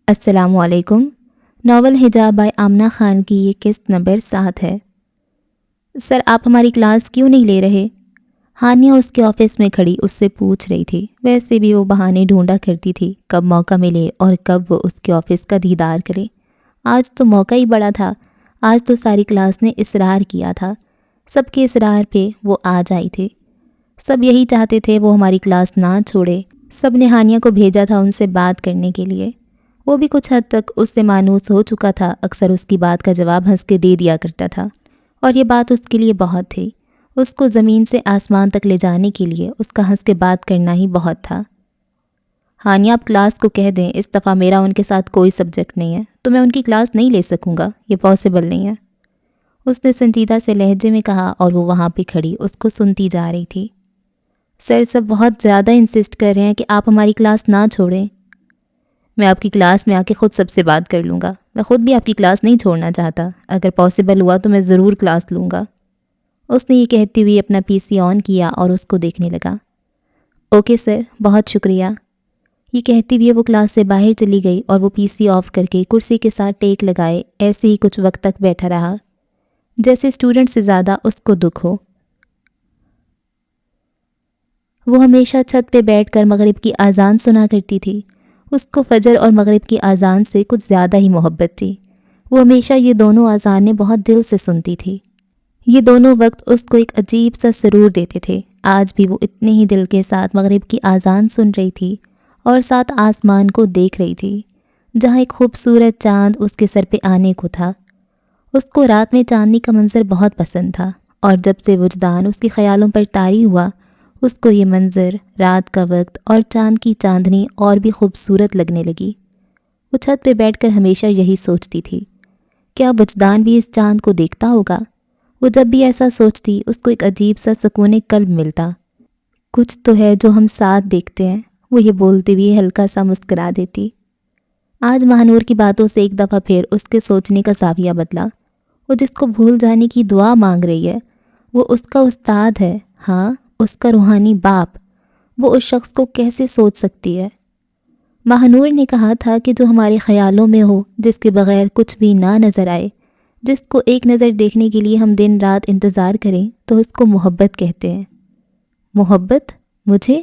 السلام علیکم۔ ناول حجاب بائی آمنہ خان کی یہ قسط نمبر 7 ہے۔ سر آپ ہماری کلاس کیوں نہیں لے رہے؟ ہانیہ اس کے آفس میں کھڑی اس سے پوچھ رہی تھی۔ ویسے بھی وہ بہانے ڈھونڈا کرتی تھی کب موقع ملے اور کب وہ اس کے آفس کا دیدار کرے۔ آج تو موقع ہی بڑا تھا، آج تو ساری کلاس نے اصرار کیا تھا، سب کے اصرار پہ وہ آج آئی تھی۔ سب یہی چاہتے تھے وہ ہماری کلاس نہ چھوڑے، سب نے ہانیہ کو بھیجا تھا ان سے بات کرنے کے لیے۔ وہ بھی کچھ حد تک اس سے مانوس ہو چکا تھا، اکثر اس کی بات کا جواب ہنس کے دے دیا کرتا تھا، اور یہ بات اس کے لیے بہت تھی۔ اس کو زمین سے آسمان تک لے جانے کے لیے اس کا ہنس کے بات کرنا ہی بہت تھا۔ ہانیہ آپ کلاس کو کہہ دیں اس دفعہ میرا ان کے ساتھ کوئی سبجیکٹ نہیں ہے تو میں ان کی کلاس نہیں لے سکوں گا، یہ پاسبل نہیں ہے، اس نے سنجیدہ سے لہجے میں کہا، اور وہ وہاں پہ کھڑی اس کو سنتی جا رہی تھی۔ سر سب بہت زیادہ انسسٹ کر رہے ہیں کہ آپ ہماری کلاس نہ چھوڑیں۔ میں آپ کی کلاس میں آ کے خود سب سے بات کر لوں گا، میں خود بھی آپ کی کلاس نہیں چھوڑنا چاہتا، اگر پاسبل ہوا تو میں ضرور کلاس لوں گا۔ اس نے یہ کہتی ہوئی اپنا پی سی آن کیا اور اس کو دیکھنے لگا۔ اوکے سر، بہت شکریہ۔ یہ کہتی ہوئے وہ کلاس سے باہر چلی گئی اور وہ پی سی آف کر کے کرسی کے ساتھ ٹیک لگائے ایسے ہی کچھ وقت تک بیٹھا رہا، جیسے اسٹوڈنٹ سے زیادہ اس کو دکھ ہو۔ وہ ہمیشہ چھت پہ بیٹھ کر مغرب کی اذان سنا کرتی تھی۔ اس کو فجر اور مغرب کی اذان سے کچھ زیادہ ہی محبت تھی۔ وہ ہمیشہ یہ دونوں اذانیں بہت دل سے سنتی تھی۔ یہ دونوں وقت اس کو ایک عجیب سا سرور دیتے تھے۔ آج بھی وہ اتنے ہی دل کے ساتھ مغرب کی اذان سن رہی تھی اور ساتھ آسمان کو دیکھ رہی تھی، جہاں ایک خوبصورت چاند اس کے سر پہ آنے کو تھا۔ اس کو رات میں چاندنی کا منظر بہت پسند تھا، اور جب سے وجدان اس کے خیالوں پر طاری ہوا، اس کو یہ منظر، رات کا وقت اور چاند کی چاندنی اور بھی خوبصورت لگنے لگی۔ وہ چھت پہ بیٹھ کر ہمیشہ یہی سوچتی تھی، کیا وجدان بھی اس چاند کو دیکھتا ہوگا؟ وہ جب بھی ایسا سوچتی اس کو ایک عجیب سا سکون قلب ملتا۔ کچھ تو ہے جو ہم ساتھ دیکھتے ہیں، وہ یہ بولتے ہوئے ہلکا سا مسکرا دیتی۔ آج مہانور کی باتوں سے ایک دفعہ پھر اس کے سوچنے کا زاویہ بدلا۔ وہ جس کو بھول جانے کی دعا مانگ رہی ہے، وہ اس کا استاد ہے، ہاں اس کا روحانی باپ۔ وہ اس شخص کو کیسے سوچ سکتی ہے؟ مہانور نے کہا تھا کہ جو ہمارے خیالوں میں ہو، جس کے بغیر کچھ بھی نہ نظر آئے، جس کو ایک نظر دیکھنے کے لیے ہم دن رات انتظار کریں، تو اس کو محبت کہتے ہیں۔ محبت؟ مجھے؟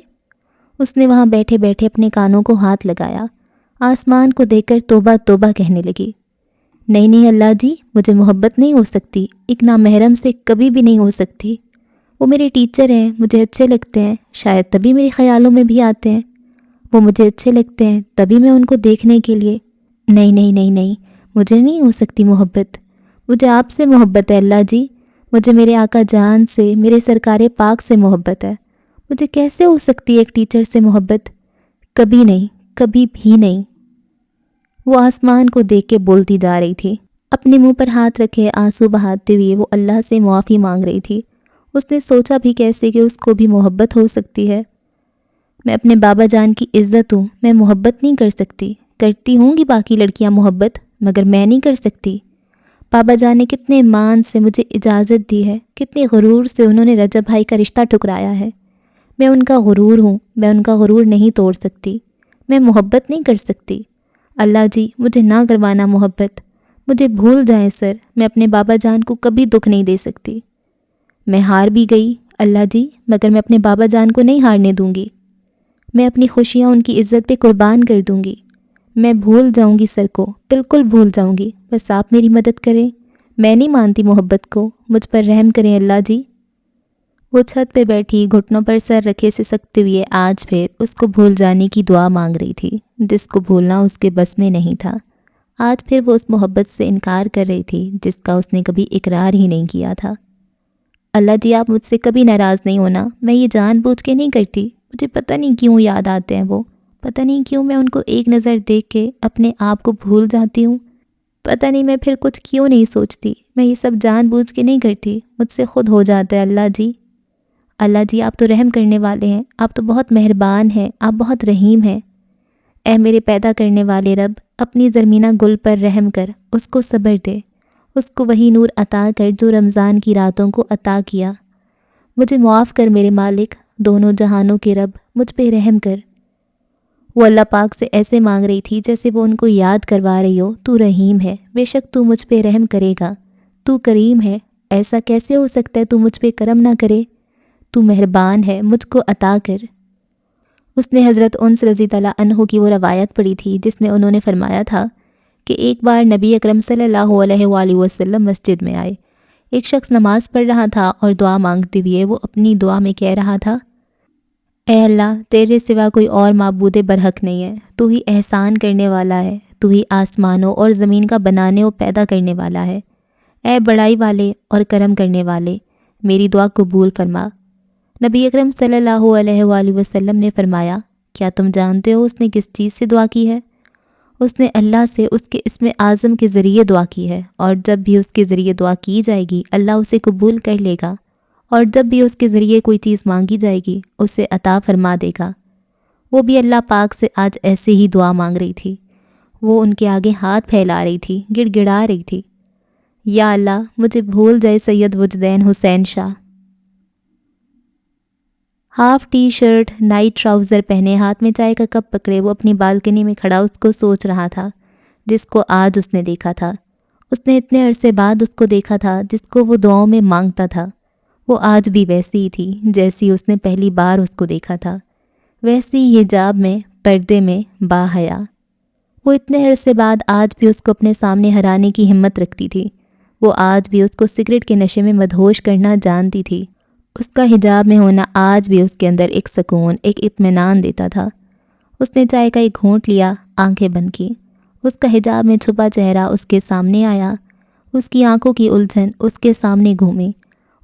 اس نے وہاں بیٹھے بیٹھے اپنے کانوں کو ہاتھ لگایا، آسمان کو دیکھ کر توبہ توبہ کہنے لگی۔ نہیں نہیں اللہ جی، مجھے محبت نہیں ہو سکتی، ایک نامحرم سے کبھی بھی نہیں ہو سکتی۔ وہ میرے ٹیچر ہیں، مجھے اچھے لگتے ہیں، شاید تبھی میرے خیالوں میں بھی آتے ہیں۔ وہ مجھے اچھے لگتے ہیں تبھی میں ان کو دیکھنے کے لیے۔ نہیں نہیں نہیں نہیں، مجھے نہیں ہو سکتی محبت، مجھے آپ سے محبت ہے اللہ جی، مجھے میرے آقا جان سے، میرے سرکار پاک سے محبت ہے۔ مجھے کیسے ہو سکتی ہے ایک ٹیچر سے محبت؟ کبھی نہیں، کبھی بھی نہیں۔ وہ آسمان کو دیکھ کے بولتی جا رہی تھی، اپنے منہ پر ہاتھ رکھے آنسو بہاتے ہوئے وہ اللہ سے معافی مانگ رہی تھی۔ اس نے سوچا بھی کیسے کہ اس کو بھی محبت ہو سکتی ہے۔ میں اپنے بابا جان کی عزت ہوں، میں محبت نہیں کر سکتی، کرتی ہوں گی باقی لڑکیاں محبت، مگر میں نہیں کر سکتی۔ بابا جان نے کتنے مان سے مجھے اجازت دی ہے، کتنے غرور سے انہوں نے رجب بھائی کا رشتہ ٹھکرایا ہے۔ میں ان کا غرور ہوں، میں ان کا غرور نہیں توڑ سکتی، میں محبت نہیں کر سکتی۔ اللہ جی مجھے نہ کروانا محبت، مجھے بھول جائیں سر، میں اپنے بابا جان کو کبھی دکھ نہیں دے سکتی۔ میں ہار بھی گئی اللہ جی، مگر میں اپنے بابا جان کو نہیں ہارنے دوں گی۔ میں اپنی خوشیاں ان کی عزت پہ قربان کر دوں گی۔ میں بھول جاؤں گی سر کو، بالکل بھول جاؤں گی، بس آپ میری مدد کریں۔ میں نہیں مانتی محبت کو، مجھ پر رحم کریں اللہ جی۔ وہ چھت پہ بیٹھی گھٹنوں پر سر رکھے سسکتے ہوئے آج پھر اس کو بھول جانے کی دعا مانگ رہی تھی، جس کو بھولنا اس کے بس میں نہیں تھا۔ آج پھر وہ اس محبت سے انکار کر رہی تھی جس کا اس نے کبھی اقرار ہی نہیں کیا تھا۔ اللہ جی آپ مجھ سے کبھی ناراض نہیں ہونا، میں یہ جان بوجھ کے نہیں کرتی، مجھے پتہ نہیں کیوں یاد آتے ہیں وہ، پتہ نہیں کیوں میں ان کو ایک نظر دیکھ کے اپنے آپ کو بھول جاتی ہوں، پتہ نہیں میں پھر کچھ کیوں نہیں سوچتی، میں یہ سب جان بوجھ کے نہیں کرتی، مجھ سے خود ہو جاتا ہے اللہ جی۔ اللہ جی آپ تو رحم کرنے والے ہیں، آپ تو بہت مہربان ہیں، آپ بہت رحیم ہیں۔ اے میرے پیدا کرنے والے رب، اپنی زرمینہ گل پر رحم کر، اس کو صبر دے، اس کو وہی نور عطا کر جو رمضان کی راتوں کو عطا کیا۔ مجھے معاف کر میرے مالک، دونوں جہانوں کے رب، مجھ پہ رحم کر۔ وہ اللہ پاک سے ایسے مانگ رہی تھی جیسے وہ ان کو یاد کروا رہی ہو، تو رحیم ہے، بے شک تو مجھ پہ رحم کرے گا، تو کریم ہے، ایسا کیسے ہو سکتا ہے تو مجھ پہ کرم نہ کرے، تو مہربان ہے، مجھ کو عطا کر۔ اس نے حضرت انس رضی اللہ عنہ کی وہ روایت پڑھی تھی جس میں انہوں نے فرمایا تھا کہ ایک بار نبی اکرم صلی اللہ علیہ وآلہ وسلم مسجد میں آئے۔ ایک شخص نماز پڑھ رہا تھا اور دعا مانگتے ہوئے وہ اپنی دعا میں کہہ رہا تھا، اے اللہ، تیرے سوا کوئی اور معبود برحق نہیں ہے، تو ہی احسان کرنے والا ہے، تو ہی آسمانوں اور زمین کا بنانے اور پیدا کرنے والا ہے۔ اے بڑائی والے اور کرم کرنے والے، میری دعا قبول فرما۔ نبی اکرم صلی اللہ علیہ وآلہ وسلم نے فرمایا، کیا تم جانتے ہو اس نے کس چیز سے دعا کی ہے؟ اس نے اللہ سے اس کے اسم اعظم کے ذریعے دعا کی ہے، اور جب بھی اس کے ذریعے دعا کی جائے گی اللہ اسے قبول کر لے گا، اور جب بھی اس کے ذریعے کوئی چیز مانگی جائے گی اسے عطا فرما دے گا۔ وہ بھی اللہ پاک سے آج ایسے ہی دعا مانگ رہی تھی۔ وہ ان کے آگے ہاتھ پھیلا رہی تھی، گڑ گڑا رہی تھی، یا اللہ مجھے بھول جائے Syed Wajdain Hussain Shah. Half T-shirt, night trouser پہنے، ہاتھ میں چائے کا کپ پکڑے وہ اپنی بالکنی میں کھڑا اس کو سوچ رہا تھا جس کو آج اس نے دیکھا تھا۔ اس نے اتنے عرصے بعد اس کو دیکھا تھا جس کو وہ دعاؤں میں مانگتا تھا۔ وہ آج بھی ویسی ہی تھی جیسی اس نے پہلی بار اس کو دیکھا تھا، ویسی ہی حجاب میں، پردے میں، با حیا۔ وہ اتنے عرصے بعد آج بھی اس کو اپنے سامنے ہرانے کی ہمت رکھتی تھی۔ وہ آج بھی اس کو سگریٹ کے نشے میں مدہوش کرنا جانتی تھی۔ اس کا حجاب میں ہونا آج بھی اس کے اندر ایک سکون، ایک اطمینان دیتا تھا۔ اس نے چائے کا ایک گھونٹ لیا، آنکھیں بند کی۔ اس کا حجاب میں چھپا چہرہ اس کے سامنے آیا، اس کی آنکھوں کی الجھن اس کے سامنے گھومی۔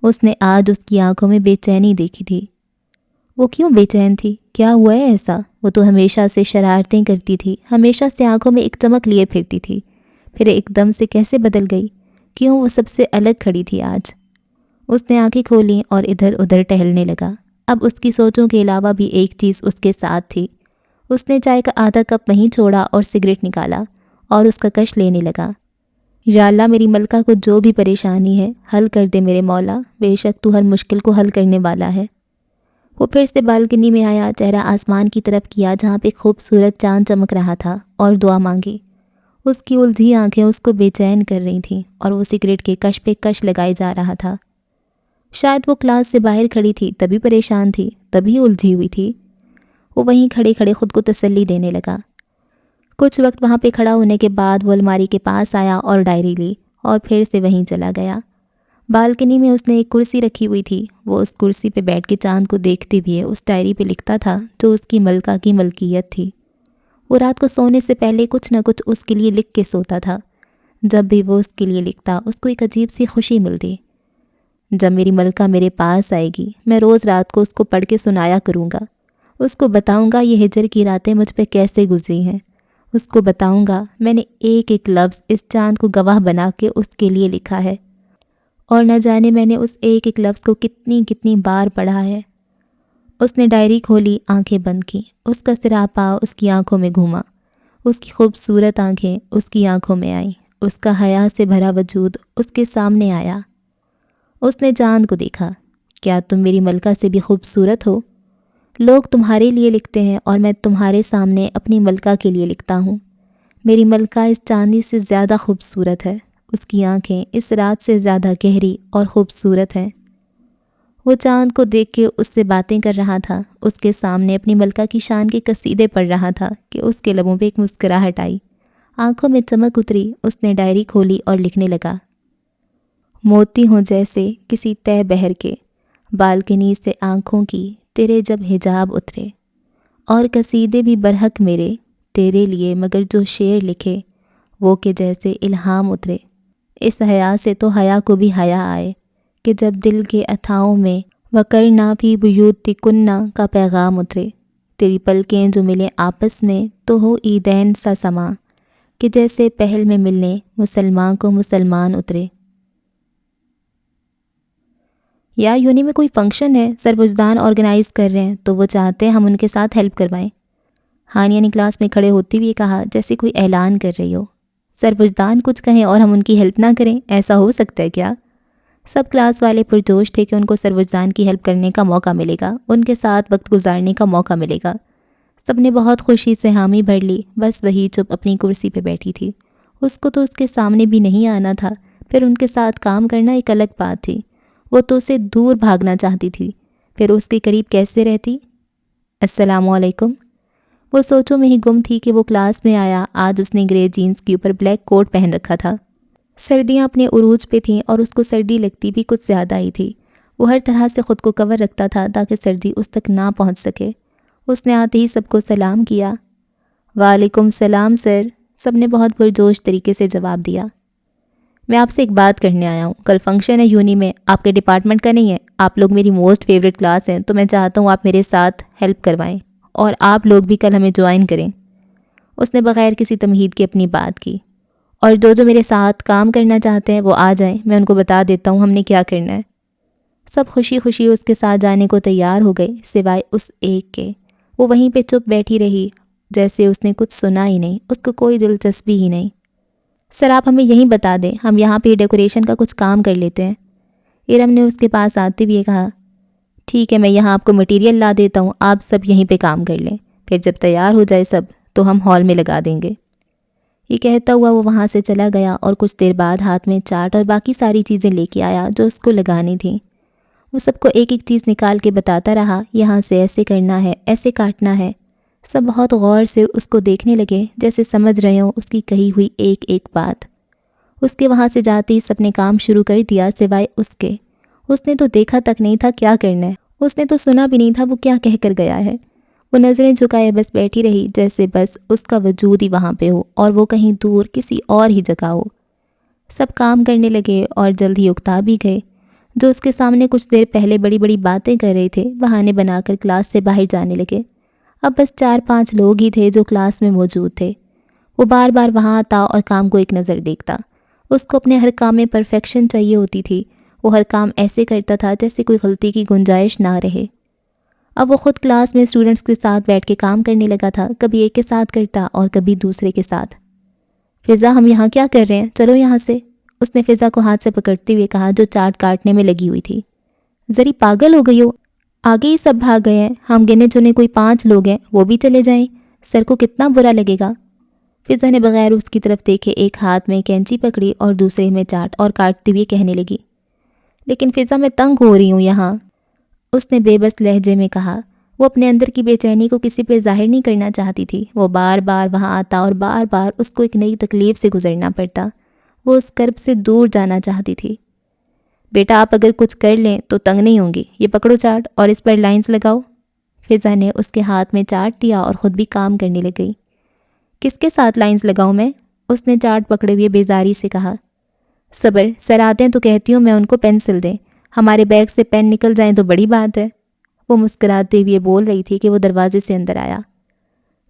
اس نے آج اس کی آنکھوں میں بے چینی دیکھی تھی۔ وہ کیوں بے چین تھی؟ کیا ہوا ہے ایسا؟ وہ تو ہمیشہ سے شرارتیں کرتی تھی، ہمیشہ سے آنکھوں میں ایک چمک لیے پھرتی تھی، پھر ایک دم سے کیسے بدل گئی؟ کیوں وہ سب سے الگ کھڑی تھی آج؟ اس نے آنکھیں کھولیں اور ادھر ادھر ٹہلنے لگا۔ اب اس کی سوچوں کے علاوہ بھی ایک چیز اس کے ساتھ تھی۔ اس نے چائے کا آدھا کپ وہیں چھوڑا اور سگریٹ نکالا اور اس کا کش لینے لگا۔ یا اللہ، میری ملکہ کو جو بھی پریشانی ہے حل کر دے میرے مولا، بے شک تو ہر مشکل کو حل کرنے والا ہے۔ وہ پھر سے بالکنی میں آیا، چہرہ آسمان کی طرف کیا جہاں پہ خوبصورت چاند چمک رہا تھا، اور دعا مانگی۔ اس کی الجھی آنکھیں اس کو بے چین کر رہی تھیں اور وہ سگریٹ کے کش پہ کش لگائے جا رہا تھا۔ شاید وہ کلاس سے باہر کھڑی تھی تبھی پریشان تھی، تبھی الجھی ہوئی تھی۔ وہ وہیں کھڑے کھڑے خود کو تسلی دینے لگا۔ کچھ وقت وہاں پہ کھڑا ہونے کے بعد وہ الماری کے پاس آیا اور ڈائری لی اور پھر سے وہیں چلا گیا۔ بالکنی میں اس نے ایک کرسی رکھی ہوئی تھی۔ وہ اس کرسی پہ بیٹھ کے چاند کو دیکھتے ہوئے اس ڈائری پہ لکھتا تھا جو اس کی ملکہ کی ملکیت تھی۔ وہ رات کو سونے سے پہلے کچھ نہ کچھ اس کے لیے لکھ کے سوتا تھا۔ جب بھی وہ اس کے لیے لکھتا اس کو ایک عجیب سی خوشی ملتی۔ جب میری ملکہ میرے پاس آئے گی میں روز رات کو اس کو پڑھ کے سنایا کروں گا، اس کو بتاؤں گا یہ ہجر کی راتیں مجھ پہ کیسے گزری ہیں، اس کو بتاؤں گا میں نے ایک ایک لفظ اس چاند کو گواہ بنا کے اس کے لیے لکھا ہے، اور نہ جانے میں نے اس ایک ایک لفظ کو کتنی کتنی بار پڑھا ہے۔ اس نے ڈائری کھولی، آنکھیں بند کی، اس کا سراپا اس کی آنکھوں میں گھوما، اس کی خوبصورت آنکھیں اس کی آنکھوں میں آئیں، اس کا حیا سے بھرا وجود اس کے سامنے آیا۔ اس نے چاند کو دیکھا۔ کیا تم میری ملکہ سے بھی خوبصورت ہو؟ لوگ تمہارے لیے لکھتے ہیں اور میں تمہارے سامنے اپنی ملکہ کے لیے لکھتا ہوں۔ میری ملکہ اس چاندی سے زیادہ خوبصورت ہے، اس کی آنکھیں اس رات سے زیادہ گہری اور خوبصورت ہیں۔ وہ چاند کو دیکھ کے اس سے باتیں کر رہا تھا، اس کے سامنے اپنی ملکہ کی شان کے قصیدے پڑھ رہا تھا کہ اس کے لبوں پہ ایک مسکراہٹ آئی، آنکھوں میں چمک اتری۔ اس نے ڈائری کھولی اور لکھنے لگا، موتی ہوں جیسے کسی تہ بہر کے، بالکنی سے آنکھوں کی تیرے جب حجاب اترے، اور قصیدے بھی برحق میرے تیرے لیے مگر جو شعر لکھے وہ کہ جیسے الہام اترے۔ اس حیا سے تو حیا کو بھی حیا آئے کہ جب دل کے اتھاؤں میں وقرنا فی بیوتکننا کا پیغام اترے۔ تیری پلکیں جو ملیں آپس میں تو ہو عیدین سا سما، کہ جیسے پہل میں ملنے مسلمان کو مسلمان اترے۔ یا یونی میں کوئی فنکشن ہے، سروجدان آرگنائز کر رہے ہیں تو وہ چاہتے ہیں ہم ان کے ساتھ ہیلپ کروائیں۔ ہانیہ نے کلاس میں کھڑے ہوتے ہوئے کہا جیسے کوئی اعلان کر رہی ہو۔ سروجدان کچھ کہیں اور ہم ان کی ہیلپ نہ کریں، ایسا ہو سکتا ہے کیا؟ سب کلاس والے پرجوش تھے کہ ان کو سروجدان کی ہیلپ کرنے کا موقع ملے گا، ان کے ساتھ وقت گزارنے کا موقع ملے گا۔ سب نے بہت خوشی سے حامی بھر لی، بس وہی چپ اپنی کرسی پہ بیٹھی تھی۔ اس کو تو اس کے سامنے بھی نہیں آنا تھا، پھر ان کے ساتھ کام کرنا ایک الگ بات تھی۔ وہ تو اسے دور بھاگنا چاہتی تھی، پھر اس کے قریب کیسے رہتی؟ السلام علیکم۔ وہ سوچوں میں ہی گم تھی کہ وہ کلاس میں آیا۔ آج اس نے گرے جینز کے اوپر بلیک کوٹ پہن رکھا تھا۔ سردیاں اپنے عروج پہ تھیں اور اس کو سردی لگتی بھی کچھ زیادہ ہی تھی۔ وہ ہر طرح سے خود کو کور رکھتا تھا تاکہ سردی اس تک نہ پہنچ سکے۔ اس نے آتے ہی سب کو سلام کیا۔ وعلیکم السلام سر، سب نے بہت پرجوش طریقے سے جواب دیا۔ میں آپ سے ایک بات کرنے آیا ہوں۔ کل فنکشن ہے یونی میں، آپ کے ڈپارٹمنٹ کا نہیں ہے۔ آپ لوگ میری موسٹ فیوریٹ کلاس ہیں، تو میں چاہتا ہوں آپ میرے ساتھ ہیلپ کروائیں اور آپ لوگ بھی کل ہمیں جوائن کریں۔ اس نے بغیر کسی تمہید کے اپنی بات کی۔ اور جو میرے ساتھ کام کرنا چاہتے ہیں وہ آ جائیں، میں ان کو بتا دیتا ہوں ہم نے کیا کرنا ہے۔ سب خوشی خوشی اس کے ساتھ جانے کو تیار ہو گئے، سوائے اس ایک کے۔ وہ وہیں پہ چپ بیٹھی رہی، جیسے اس نے کچھ سنا ہی نہیں، اس کو کوئی دلچسپی ہی نہیں۔ سر آپ ہمیں یہیں بتا دیں، ہم یہاں پہ ڈیکوریشن کا کچھ کام کر لیتے ہیں۔ ارم نے اس کے پاس آتے ہوئے کہا، ٹھیک ہے میں یہاں آپ کو مٹیریل لا دیتا ہوں، آپ سب یہیں پہ کام کر لیں، پھر جب تیار ہو جائے سب تو ہم ہال میں لگا دیں گے۔ یہ کہتا ہوا وہ وہاں سے چلا گیا اور کچھ دیر بعد ہاتھ میں چارٹ اور باقی ساری چیزیں لے کے آیا جو اس کو لگانی تھیں۔ وہ سب کو ایک ایک چیز نکال کے بتاتا رہا، یہاں سے ایسے کرنا ہے، ایسے کاٹنا ہے۔ سب بہت غور سے اس کو دیکھنے لگے، جیسے سمجھ رہے ہوں اس کی کہی ہوئی ایک ایک بات۔ اس کے وہاں سے جاتے ہی سب نے کام شروع کر دیا سوائے اس کے۔ اس نے تو دیکھا تک نہیں تھا کیا کرنا ہے، اس نے تو سنا بھی نہیں تھا وہ کیا کہہ کر گیا ہے۔ وہ نظریں جھکائے بس بیٹھی رہی، جیسے بس اس کا وجود ہی وہاں پہ ہو اور وہ کہیں دور کسی اور ہی جگہ ہو۔ سب کام کرنے لگے اور جلد ہی اکتا بھی گئے۔ جو اس کے سامنے کچھ دیر پہلے بڑی بڑی باتیں کر رہے تھے، بہانے بنا کر کلاس سے باہر جانے لگے۔ اب بس 4-5 لوگ ہی تھے جو کلاس میں موجود تھے۔ وہ بار بار وہاں آتا اور کام کو ایک نظر دیکھتا۔ اس کو اپنے ہر کام میں پرفیکشن چاہیے ہوتی تھی۔ وہ ہر کام ایسے کرتا تھا جیسے کوئی غلطی کی گنجائش نہ رہے۔ اب وہ خود کلاس میں اسٹوڈنٹس کے ساتھ بیٹھ کے کام کرنے لگا تھا، کبھی ایک کے ساتھ کرتا اور کبھی دوسرے کے ساتھ۔ فضا ہم یہاں کیا کر رہے ہیں، چلو یہاں سے، اس نے فضا کو ہاتھ سے پکڑتے ہوئے کہا جو چارٹ کاٹنے میں لگی ہوئی تھی۔ ذری پاگل ہو گئی ہو، آگے ہی سب بھاگ گئے ہیں، ہم گنے چنے کوئی 5 لوگ ہیں، وہ بھی چلے جائیں، سر کو کتنا برا لگے گا۔ فضا نے بغیر اس کی طرف دیکھے ایک ہاتھ میں کینچی پکڑی اور دوسرے میں چارٹ اور کاٹتے ہوئے کہنے لگی، لیکن فضا میں تنگ ہو رہی ہوں یہاں، اس نے بے بس لہجے میں کہا۔ وہ اپنے اندر کی بے چینی کو کسی پہ ظاہر نہیں کرنا چاہتی تھی۔ وہ بار بار وہاں آتا اور بار بار اس کو ایک نئی تکلیف سے گزرنا پڑتا۔ وہ اس کرب سے دور جانا چاہتی تھی۔ بیٹا آپ اگر کچھ کر لیں تو تنگ نہیں ہوں گی، یہ پکڑو چارٹ اور اس پر لائنز لگاؤ۔ فضا نے اس کے ہاتھ میں چارٹ دیا اور خود بھی کام کرنے لگ گئی۔ کس کے ساتھ لائنز لگاؤں میں، اس نے چارٹ پکڑے ہوئے بیزاری سے کہا۔ صبر، سر آتے ہیں تو کہتی ہوں میں ان کو پینسل دیں، ہمارے بیگ سے پین نکل جائیں تو بڑی بات ہے۔ وہ مسکراتے ہوئے بول رہی تھی کہ وہ دروازے سے اندر آیا۔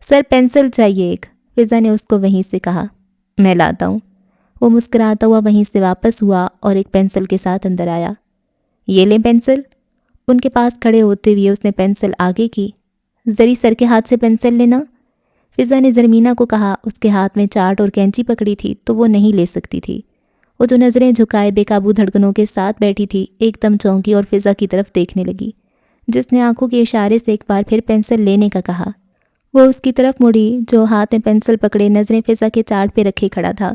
سر پینسل چاہیے ایک، فضا نے اس کو وہیں سے کہا۔ میں لاتا ہوں۔ وہ مسکراتا ہوا وہیں سے واپس ہوا اور ایک پینسل کے ساتھ اندر آیا۔ یہ لیں پینسل، ان کے پاس کھڑے ہوتے ہوئے اس نے پینسل آگے کی۔ ذری سر کے ہاتھ سے پینسل لینا، فضا نے زرمینہ کو کہا۔ اس کے ہاتھ میں چارٹ اور کینچی پکڑی تھی تو وہ نہیں لے سکتی تھی۔ وہ جو نظریں جھکائے بے قابو دھڑکنوں کے ساتھ بیٹھی تھی، ایک دم چونکی اور فضا کی طرف دیکھنے لگی، جس نے آنکھوں کے اشارے سے ایک بار پھر پینسل لینے کا کہا۔ وہ اس کی طرف مڑی جو ہاتھ میں پینسل پکڑے نظریں فضا کے چارٹ پہ رکھے کھڑا تھا۔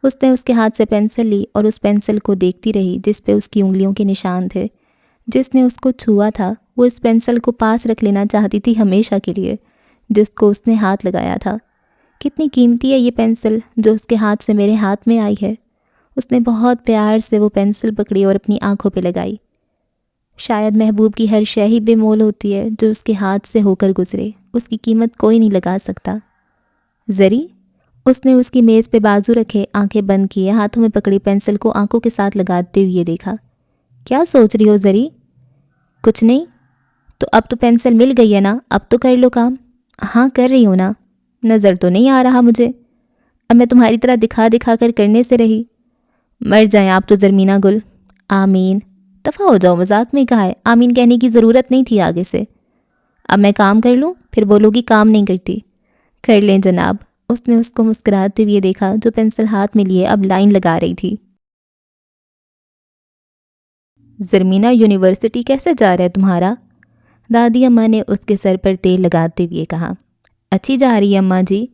اس نے اس کے ہاتھ سے پینسل لی اور اس پینسل کو دیکھتی رہی جس پہ اس کی انگلیوں کے نشان تھے۔ جس نے اس کو چھوا تھا وہ اس پینسل کو پاس رکھ لینا چاہتی تھی ہمیشہ کے لیے، جس کو اس نے ہاتھ لگایا تھا۔ کتنی قیمتی ہے یہ پینسل جو اس کے ہاتھ سے میرے ہاتھ میں آئی ہے۔ اس نے بہت پیار سے وہ پینسل پکڑی اور اپنی آنکھوں پہ لگائی۔ شاید محبوب کی ہر شے ہی بے مول ہوتی ہے جو اس کے ہاتھ سے ہو کر گزرے، اس کی قیمت کوئی نہیں لگا سکتا۔ ذری، اس نے اس کی میز پہ بازو رکھے، آنکھیں بند کیے، ہاتھوں میں پکڑی پینسل کو آنکھوں کے ساتھ لگاتے ہوئے دیکھا۔ کیا سوچ رہی ہو ذری؟ کچھ نہیں، تو اب تو پینسل مل گئی ہے نا، اب تو کر لو کام۔ ہاں کر رہی ہوں نا، نظر تو نہیں آ رہا مجھے، اب میں تمہاری طرح دکھا دکھا کر کرنے سے رہی۔ مر جائیں آپ تو زرمینہ گل۔ آمین، دفع ہو جاؤ، مذاق میں کہا ہے، آمین کہنے کی ضرورت نہیں تھی آگے سے۔ اب میں کام کر لوں، پھر بولو گی کام نہیں کرتی۔ کر لیں جناب، اس نے اس کو مسکراتے ہوئے دیکھا جو پینسل ہاتھ میں لیے اب لائن لگا رہی تھی۔ زرمینہ یونیورسٹی کیسے جا رہا ہے تمہارا؟ دادی اماں نے اس کے سر پر تیل لگاتے ہوئے کہا۔ اچھی جا رہی ہے اماں جی۔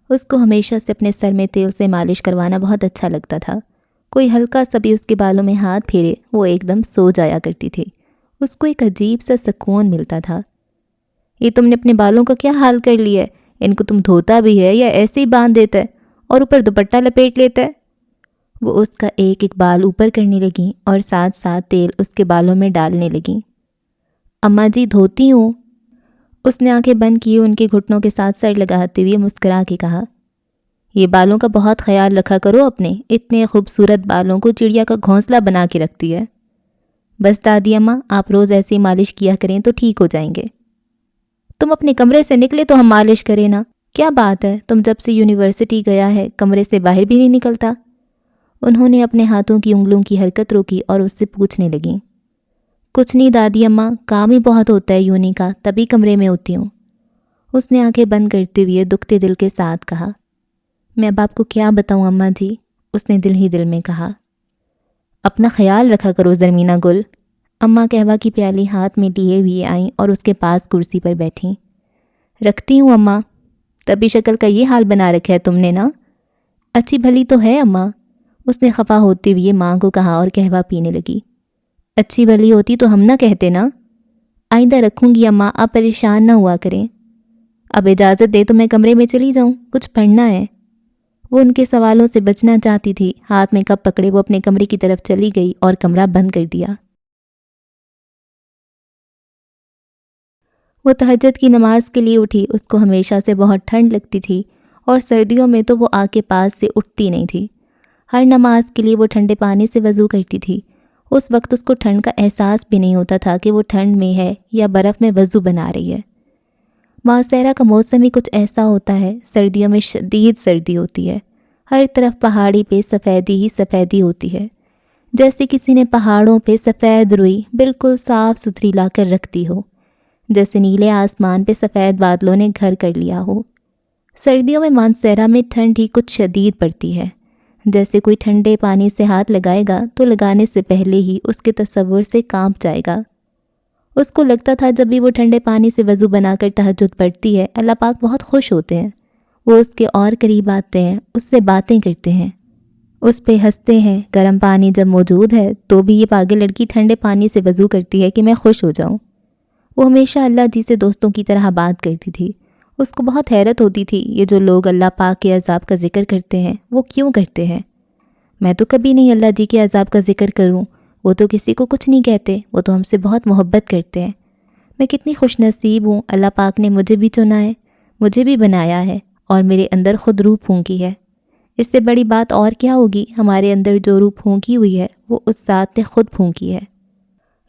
اس کو ہمیشہ سے اپنے سر میں تیل سے مالش کروانا بہت اچھا لگتا تھا۔ کوئی ہلکا سا بھی اس کے بالوں میں ہاتھ پھیرے وہ ایک دم سو جایا کرتی تھی۔ اس کو ایک عجیب سا سکون ملتا تھا۔ یہ تم نے اپنے بالوں کا کیا حال کر لیا ہے؟ ان کو تم دھوتا بھی ہے یا ایسے ہی باندھ دیتا ہے اور اوپر دوپٹہ لپیٹ لیتا ہے؟ وہ اس کا ایک ایک بال اوپر کرنے لگیں اور ساتھ ساتھ تیل اس کے بالوں میں ڈالنے لگیں۔ اماں جی دھوتی ہوں۔ اس نے آنکھیں بند کی، ان کے گھٹنوں کے ساتھ سر لگاتے ہوئے مسکرا کے کہا، یہ بالوں کا بہت خیال رکھا کرو اپنے، اتنے خوبصورت بالوں کو چڑیا کا گھونسلہ بنا کے رکھتی ہے۔ بس دادی اماں آپ روز ایسی مالش کیا کریں تو ٹھیک ہو جائیں گے۔ تم اپنے کمرے سے نکلے تو ہم مالش کریں نا، کیا بات ہے، تم جب سے یونیورسٹی گیا ہے کمرے سے باہر بھی نہیں نکلتا۔ انہوں نے اپنے ہاتھوں کی انگلیوں کی حرکت روکی اور اس سے پوچھنے لگیں، کچھ نہیں دادی اماں، کام ہی بہت ہوتا ہے یونی کا، تبھی کمرے میں ہوتی ہوں۔ اس نے آنکھیں بند کرتے ہوئے دکھتے دل کے ساتھ کہا، میں اب آپ کو کیا بتاؤں اماں جی، اس نے دل ہی دل میں کہا۔ اپنا خیال رکھا کرو زرمینہ گل۔ اماں قہوہ کی پیالی ہاتھ میں لیے ہوئے آئیں اور اس کے پاس کرسی پر بیٹھیں۔ رکھتی ہوں اماں، تبھی شکل کا یہ حال بنا رکھا ہے تم نے نا۔ اچھی بھلی تو ہے اماں، اس نے خفا ہوتے ہوئے ماں کو کہا اور قہوہ پینے لگی۔ اچھی بھلی ہوتی تو ہم نہ کہتے نا۔ آئندہ رکھوں گی اماں، آپ پریشان نہ ہوا کریں۔ اب اجازت دے تو میں کمرے میں چلی جاؤں، کچھ پڑھنا ہے۔ وہ ان کے سوالوں سے بچنا چاہتی تھی، ہاتھ میں کپ پکڑے وہ اپنے کمرے کی طرف چلی گئی اور کمرہ بند کر دیا۔ وہ تہجد کی نماز کے لیے اٹھی، اس کو ہمیشہ سے بہت ٹھنڈ لگتی تھی اور سردیوں میں تو وہ آگ کے پاس سے اٹھتی نہیں تھی۔ ہر نماز کے لیے وہ ٹھنڈے پانی سے وضو کرتی تھی۔ اس وقت اس کو ٹھنڈ کا احساس بھی نہیں ہوتا تھا کہ وہ ٹھنڈ میں ہے یا برف میں وضو بنا رہی ہے۔ ماسیرا کا موسم ہی کچھ ایسا ہوتا ہے، سردیوں میں شدید سردی ہوتی ہے، ہر طرف پہاڑی پہ سفیدی ہی سفیدی ہوتی ہے، جیسے کسی نے پہاڑوں پہ سفید روئی بالکل صاف ستھری لا کر رکھ دی ہو، جیسے نیلے آسمان پہ سفید بادلوں نے گھر کر لیا ہو۔ سردیوں میں مانسیرا میں ٹھنڈ ہی کچھ شدید پڑتی ہے، جیسے کوئی ٹھنڈے پانی سے ہاتھ لگائے گا تو لگانے سے پہلے ہی اس کے تصور سے کانپ جائے گا۔ اس کو لگتا تھا جب بھی وہ ٹھنڈے پانی سے وضو بنا کر تہجد پڑھتی ہے، اللہ پاک بہت خوش ہوتے ہیں، وہ اس کے اور قریب آتے ہیں، اس سے باتیں کرتے ہیں، اس پہ ہنستے ہیں۔ گرم پانی جب موجود ہے تو بھی یہ پاگل لڑکی ٹھنڈے پانی سے وضو کرتی ہے کہ میں خوش ہو جاؤں۔ وہ ہمیشہ اللہ جی سے دوستوں کی طرح بات کرتی تھی۔ اس کو بہت حیرت ہوتی تھی، یہ جو لوگ اللہ پاک کے عذاب کا ذکر کرتے ہیں وہ کیوں کرتے ہیں؟ میں تو کبھی نہیں اللہ جی کے عذاب کا ذکر کروں، وہ تو کسی کو کچھ نہیں کہتے، وہ تو ہم سے بہت محبت کرتے ہیں۔ میں کتنی خوش نصیب ہوں، اللہ پاک نے مجھے بھی چنا ہے، مجھے بھی بنایا ہے اور میرے اندر خود روح پھونکی ہے۔ اس سے بڑی بات اور کیا ہوگی؟ ہمارے اندر جو روح پھونکی ہوئی ہے وہ اس ذات نے خود پھونکی ہے۔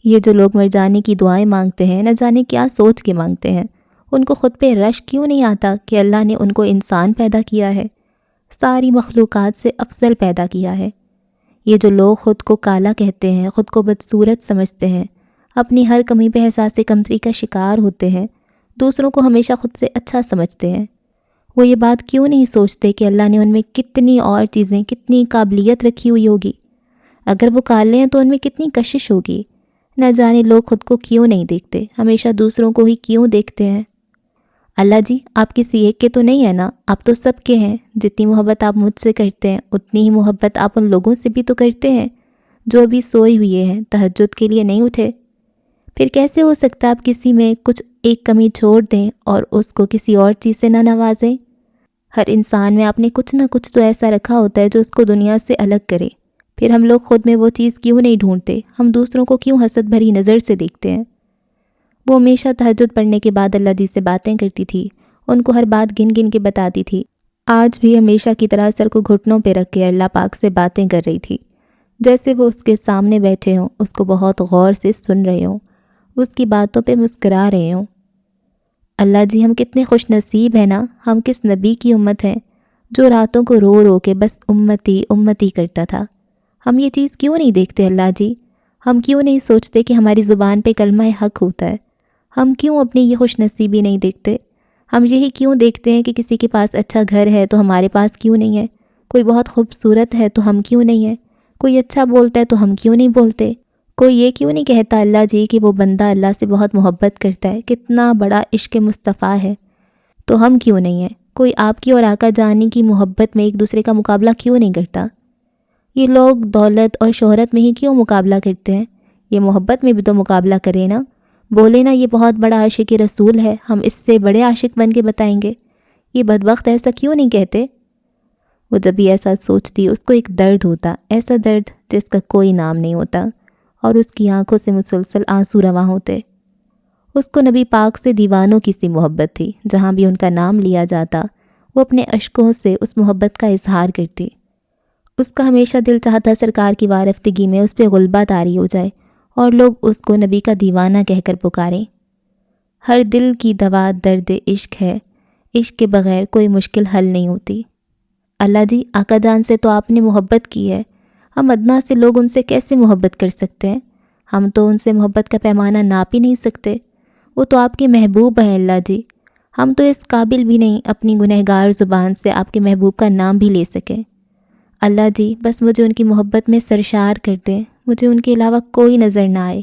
یہ جو لوگ مر جانے کی دعائیں مانگتے ہیں، نہ جانے کیا سوچ کے مانگتے ہیں، ان کو خود پہ رشک کیوں نہیں آتا کہ اللہ نے ان کو انسان پیدا کیا ہے، ساری مخلوقات سے افضل پیدا کیا ہے۔ یہ جو لوگ خود کو کالا کہتے ہیں، خود کو بدصورت سمجھتے ہیں، اپنی ہر کمی پہ احساس کمتری کا شکار ہوتے ہیں، دوسروں کو ہمیشہ خود سے اچھا سمجھتے ہیں، وہ یہ بات کیوں نہیں سوچتے کہ اللہ نے ان میں کتنی اور چیزیں، کتنی قابلیت رکھی ہوئی ہوگی؟ اگر وہ کالے ہیں تو ان میں کتنی کشش ہوگی؟ نہ جانے لوگ خود کو کیوں نہیں دیکھتے، ہمیشہ دوسروں کو ہی کیوں دیکھتے ہیں؟ اللہ جی آپ کسی ایک کے تو نہیں ہیں نا، آپ تو سب کے ہیں۔ جتنی محبت آپ مجھ سے کرتے ہیں اتنی ہی محبت آپ ان لوگوں سے بھی تو کرتے ہیں جو ابھی سوئے ہوئے ہیں، تہجد کے لیے نہیں اٹھے۔ پھر کیسے ہو سکتا ہے آپ کسی میں کچھ ایک کمی چھوڑ دیں اور اس کو کسی اور چیز سے نہ نوازیں؟ ہر انسان میں آپ نے کچھ نہ کچھ تو ایسا رکھا ہوتا ہے جو اس کو دنیا سے الگ کرے۔ پھر ہم لوگ خود میں وہ چیز کیوں نہیں ڈھونڈتے؟ ہم دوسروں کو کیوں حسد بھری نظر سے دیکھتے ہیں؟ وہ ہمیشہ تہجد پڑھنے کے بعد اللہ جی سے باتیں کرتی تھی، ان کو ہر بات گن گن کے بتاتی تھی۔ آج بھی ہمیشہ کی طرح سر کو گھٹنوں پہ رکھ کے اللہ پاک سے باتیں کر رہی تھی، جیسے وہ اس کے سامنے بیٹھے ہوں، اس کو بہت غور سے سن رہے ہوں، اس کی باتوں پہ مسکرا رہے ہوں۔ اللہ جی ہم کتنے خوش نصیب ہیں نا، ہم کس نبی کی امت ہیں جو راتوں کو رو رو کے بس امتی امتی کرتا تھا۔ ہم یہ چیز کیوں نہیں دیکھتے اللہ جی؟ ہم کیوں نہیں سوچتے کہ ہماری زبان پہ کلمہ حق ہوتا ہے؟ ہم کیوں اپنی یہ خوش نصیبی نہیں دیکھتے؟ ہم یہی کیوں دیکھتے ہیں کہ کسی کے پاس اچھا گھر ہے تو ہمارے پاس کیوں نہیں ہے؟ کوئی بہت خوبصورت ہے تو ہم کیوں نہیں ہیں؟ کوئی اچھا بولتا ہے تو ہم کیوں نہیں بولتے؟ کوئی یہ کیوں نہیں کہتا اللہ جی کہ وہ بندہ اللہ سے بہت محبت کرتا ہے، کتنا بڑا عشق مصطفیٰ ہے؟ تو ہم کیوں نہیں ہیں؟ کوئی آپ کی اور آقا جانی کی محبت میں ایک دوسرے کا مقابلہ کیوں نہیں کرتا؟ یہ لوگ دولت اور شہرت میں ہی کیوں مقابلہ کرتے ہیں؟ یہ محبت میں بھی تو مقابلہ کرے نا، بولے نا یہ بہت بڑا عاشق رسول ہے، ہم اس سے بڑے عاشق بن کے بتائیں گے۔ یہ بدبخت ایسا کیوں نہیں کہتے؟ وہ جب بھی ایسا سوچتی اس کو ایک درد ہوتا، ایسا درد جس کا کوئی نام نہیں ہوتا، اور اس کی آنکھوں سے مسلسل آنسو رواں ہوتے۔ اس کو نبی پاک سے دیوانوں کی سی محبت تھی، جہاں بھی ان کا نام لیا جاتا وہ اپنے اشکوں سے اس محبت کا اظہار کرتی۔ اس کا ہمیشہ دل چاہتا سرکار کی وارفتگی میں اس پہ غلبہ طاری ہو جائے اور لوگ اس کو نبی کا دیوانہ کہہ کر پکاریں۔ ہر دل کی دوا درد عشق ہے، عشق کے بغیر کوئی مشکل حل نہیں ہوتی۔ اللہ جی، آقا جان سے تو آپ نے محبت کی ہے، ہم ادنا سے لوگ ان سے کیسے محبت کر سکتے ہیں؟ ہم تو ان سے محبت کا پیمانہ ناپ ہی نہیں سکتے۔ وہ تو آپ کے محبوب ہیں اللہ جی، ہم تو اس قابل بھی نہیں اپنی گنہگار زبان سے آپ کے محبوب کا نام بھی لے سکیں۔ اللہ جی، بس مجھے ان کی محبت میں سرشار کر دیں، مجھے ان کے علاوہ کوئی نظر نہ آئے۔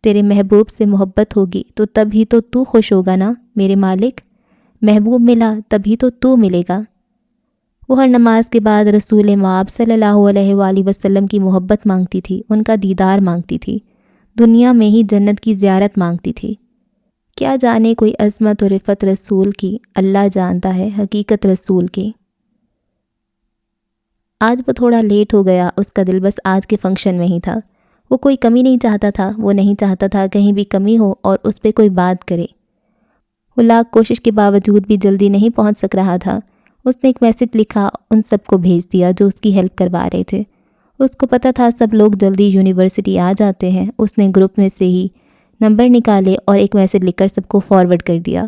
تیرے محبوب سے محبت ہوگی تو تب ہی تو خوش ہوگا نا میرے مالک، محبوب ملا تبھی تو ملے گا۔ وہ ہر نماز کے بعد رسول مآب صلی اللہ علیہ وآلہ وسلم کی محبت مانگتی تھی، ان کا دیدار مانگتی تھی، دنیا میں ہی جنت کی زیارت مانگتی تھی۔ کیا جانے کوئی عظمت و رفت رسول کی، اللہ جانتا ہے حقیقت رسول کی۔ آج وہ تھوڑا لیٹ ہو گیا، اس کا دل بس آج کے فنکشن میں ہی تھا۔ وہ کوئی کمی نہیں چاہتا تھا، وہ نہیں چاہتا تھا کہیں بھی کمی ہو اور اس پہ کوئی بات کرے۔ وہ لاکھ کوشش کے باوجود بھی جلدی نہیں پہنچ سک رہا تھا۔ اس نے ایک میسج لکھا، ان سب کو بھیج دیا جو اس کی ہیلپ کروا رہے تھے۔ اس کو پتہ تھا سب لوگ جلدی یونیورسٹی آ جاتے ہیں۔ اس نے گروپ میں سے ہی نمبر نکالے اور ایک میسج لکھ کر سب کو فارورڈ کر دیا،